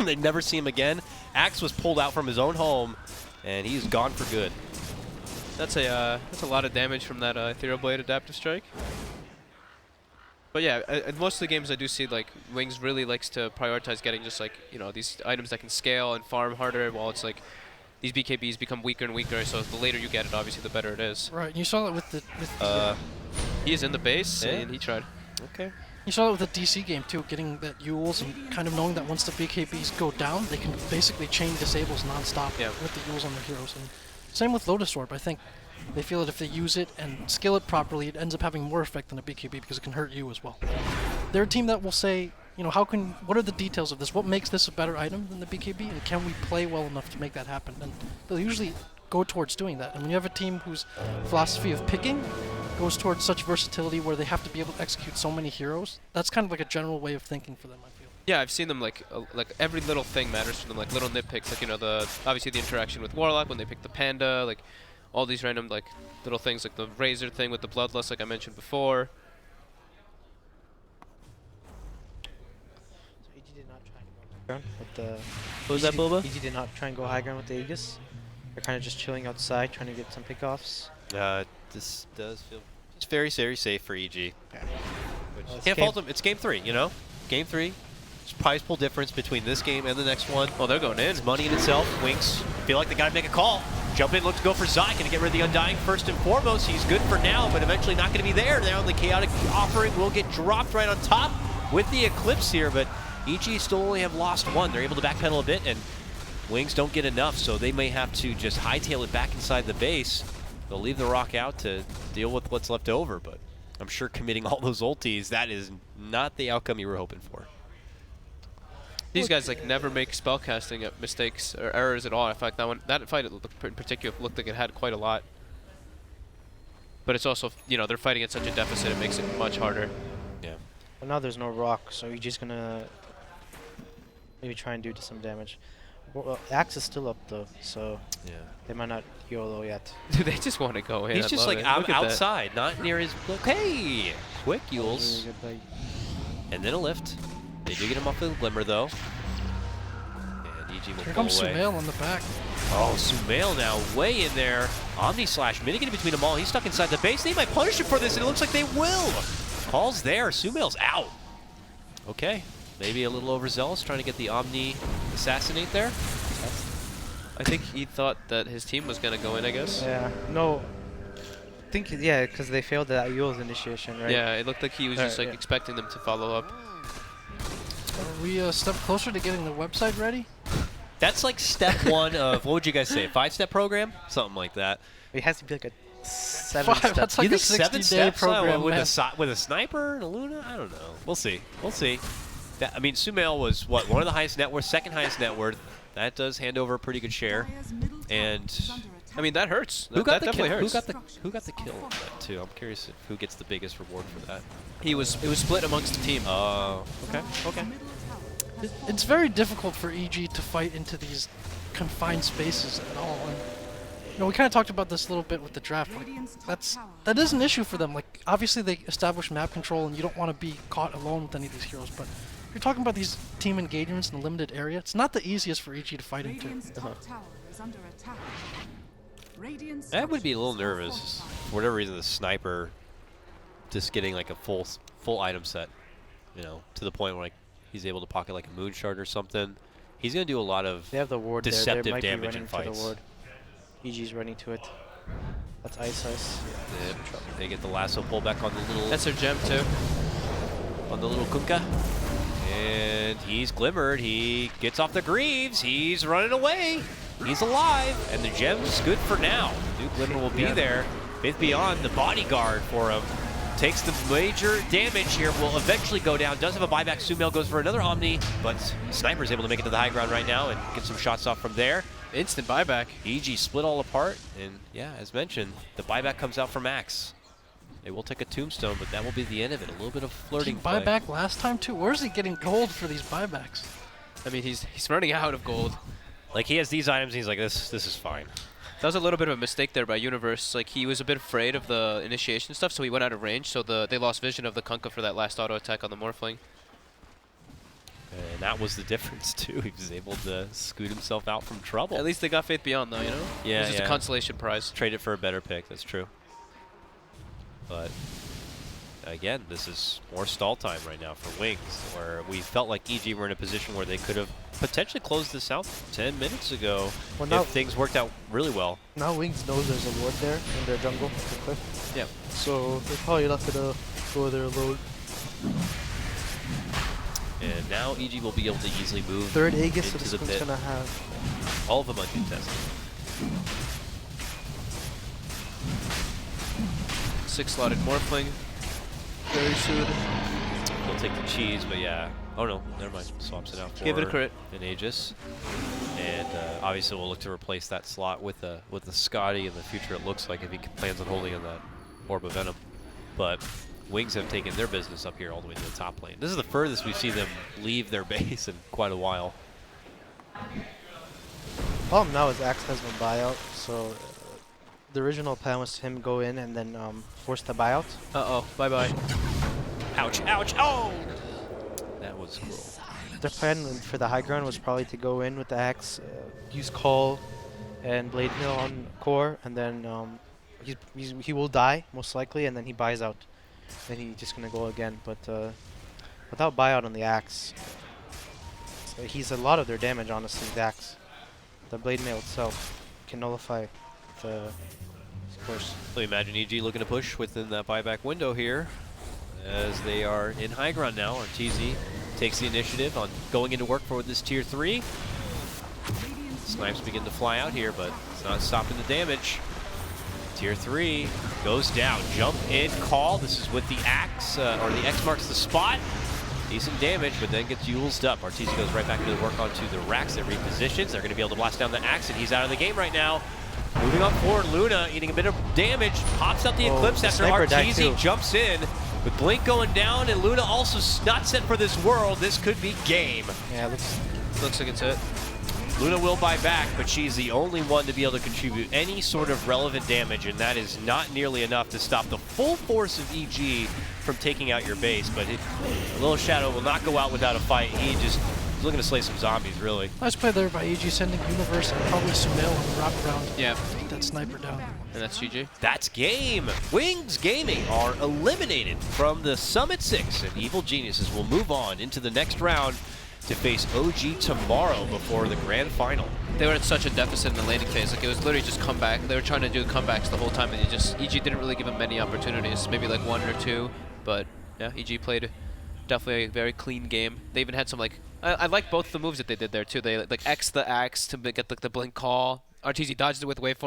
They never see him again. Axe was pulled out from his own home, and he's gone for good. That's a lot of damage from that Ethereal Blade Adaptive Strike. But yeah, in most of the games I do see like Wings really likes to prioritize getting just like, you know, these items that can scale and farm harder, while it's like these BKBs become weaker and weaker, so the later you get it, obviously the better it is. right, and you saw that with the He is in the base, Yeah. and he tried. Okay. You saw it with the DC game too, getting that Yules and kind of knowing that once the BKBs go down, they can basically chain disables non-stop with the Yules on their heroes. And same with Lotus Orb. I think they feel that if they use it and skill it properly, it ends up having more effect than a BKB because it can hurt you as well. They're a team that will say, you know, what are the details of this? What makes this a better item than the BKB? And can we play well enough to make that happen? And they'll usually go towards doing that. And when you have a team whose philosophy of picking goes towards such versatility where they have to be able to execute so many heroes, that's kind of like a general way of thinking for them, I feel. Yeah, I've seen them like every little thing matters to them, like little nitpicks, like, you know, obviously the interaction with Warlock when they pick the Panda, like all these random like little things, like the Razor thing with the Bloodlust, like I mentioned before. So EG did not try and go high ground with the. What was that, Boba? EG did not try and go high ground with the Aegis. They're kind of just chilling outside, trying to get some pickoffs. This does feel it's very, very safe for EG. Yeah. Can't fault them. It's game 3, you know? Game 3. It's prize pool difference between this game and the next one. Oh, they're going in. It's money in itself. Wings feel like they got to make a call. Jump in, look to go for Zai. Going to get rid of the Undying first and foremost. He's good for now, but eventually not going to be there. Now the Chaotic offering will get dropped right on top with the Eclipse here, but EG still only have lost one. They're able to backpedal a bit, and Wings don't get enough, so they may have to just hightail it back inside the base. They'll leave the Rock out to deal with what's left over, but I'm sure committing all those ultis, that is not the outcome you were hoping for. These guys like never make spellcasting mistakes or errors at all. In fact, that fight in particular looked like it had quite a lot. But it's also, you know, they're fighting at such a deficit, it makes it much harder. Yeah. Well, now there's no rock, so you're just gonna maybe try and do some damage. Well, Axe is still up though, so Yeah. they might not YOLO yet. Dude, they just want to go in. He's I just love like it. Look at that. outside, not near his. Hey! Quick Yules. Really good bite. And then a lift. They do get him off the Glimmer though. And EG will Here pull comes away. Sumail on the back. Oh, Sumail now way in there. Omni Slash mitigating between them all. He's stuck inside the base. They might punish him for this, and it looks like they will. Call's there. Sumail's out. Okay. Maybe a little overzealous trying to get the Omni assassinate there. I think he thought that his team was going to go in, I guess. Yeah, no. I think, yeah, because they failed that Yule's initiation, right? Yeah, it looked like he was just like yeah. expecting them to follow up. Are we a step closer to getting the website ready? That's like step 1 of, what would you guys say, a 5-step program? Something like that. It has to be like a 7 Five, step. that's like You a think 7 60-day steps program, with man. with a sniper and a Luna? I don't know. We'll see. We'll see. That, I mean, Sumail was, what, one of the highest net worth, second highest net worth. That does hand over a pretty good share. And I mean, that hurts. who got that the kill? definitely Who hurts. got the kill on that too? I'm curious who gets the biggest reward for that. It was split amongst the team. Oh, okay, okay. It's very difficult for EG to fight into these confined spaces at all. And, you know, we kind of talked about this a little bit with the draft. Like, that is an issue for them. Like, obviously they establish map control, and you don't want to be caught alone with any of these heroes. But if you're talking about these team engagements in a limited area, it's not the easiest for EG to fight into. I would be a little nervous for whatever reason. The sniper just getting like a full item set, you know, to the point where like he's able to pocket like a moon shard or something. He's gonna do a lot of They have the ward deceptive there. They might be damage running in for the fights. ward. EG's running to it. That's ice. Yep. They get the lasso pull back on the little That's their gem too. Kunkka. And he's glimmered. He gets off the Greaves. He's running away. He's alive. And the gem's good for now. New Glimmer will be there. Faith Beyond, the bodyguard for him. Takes the major damage here. Will eventually go down. Does have a buyback. Sumail goes for another Omni. But Sniper is able to make it to the high ground right now and get some shots off from there. Instant buyback. EG split all apart. And yeah, as mentioned, the buyback comes out for Max. It will take a tombstone, but that will be the end of it. A little bit of flirting Did he play. buy back last time too? Where's he getting gold for these buybacks? I mean, he's running out of gold. Like he has these items, and he's like, this is fine. That was a little bit of a mistake there by Universe. Like, he was a bit afraid of the initiation stuff, so he went out of range, so they lost vision of the Kunkka for that last auto attack on the Morphling. And that was the difference too. He was able to scoot himself out from trouble. At least they got Faith Beyond, though, you know? Yeah, It was just yeah. a consolation prize. Trade it for a better pick. That's true. But again, this is more stall time right now for Wings, where we felt like EG were in a position where they could have potentially closed this out 10 minutes ago Well, now if things worked out really well. now Wings knows there's a ward there in their jungle, the cliff. Yeah. So they're probably not gonna go there alone. And now EG will be able to easily move Third Aegis, so into this the one's pit. gonna have. All of them uncontested. 6-slotted Morphling. Very soon. He'll take the cheese, but yeah. Oh no, never mind. Swaps it out for Give it a crit. an Aegis. And obviously we'll look to replace that slot with the Scotty in the future, it looks like, if he plans on holding in that Orb of Venom. But Wings have taken their business up here all the way to the top lane. This is the furthest we've seen them leave their base in quite a while. Problem now is Axe has no buyout, so the original plan was him go in and then force the buyout. Uh-oh. Bye-bye. Ouch, ouch, oh! That was cruel. Their plan for the high ground was probably to go in with the Axe, use Call and Blade Mill on core, and then he will die, most likely, and then he buys out. Then he's just going to go again, but without buyout on the Axe, he's a lot of their damage, honestly, the Axe. The Blade Mail itself can nullify the course. So imagine EG looking to push within that buyback window here, as they are in high ground now. RTZ takes the initiative on going into work for this tier 3. Snipes begin to fly out here, but it's not stopping the damage. Tier 3 goes down. Jump in, call. This is with the axe, or the X marks the spot. Decent damage, but then gets Yulesed up. Arteezy goes right back into the work onto the racks that repositions. They're going to be able to blast down the axe, and he's out of the game right now. Moving on forward, Luna eating a bit of damage, pops out the Eclipse after Arteezy jumps in. With Blink going down, and Luna also not set for this world, this could be game. Yeah, Looks like it's it. Luna will buy back, but she's the only one to be able to contribute any sort of relevant damage, and that is not nearly enough to stop the full force of EG from taking out your base. But Little Shadow will not go out without a fight. He's looking to slay some zombies, really. Nice play there by EG, sending Universe and probably Sumail on the wraparound. Yeah. Take that sniper down. And that's GG. That's game. Wings Gaming are eliminated from the Summit 6, and Evil Geniuses will move on into the next round to face OG tomorrow before the grand final. They were in such a deficit in the landing phase. Like, it was literally just comeback. They were trying to do comebacks the whole time, and EG didn't really give them many opportunities. Maybe like 1 or 2, but yeah, EG played definitely a very clean game. They even had some like, I like both the moves that they did there too. They like X the axe to get like the blink call. RTZ dodged it with waveform.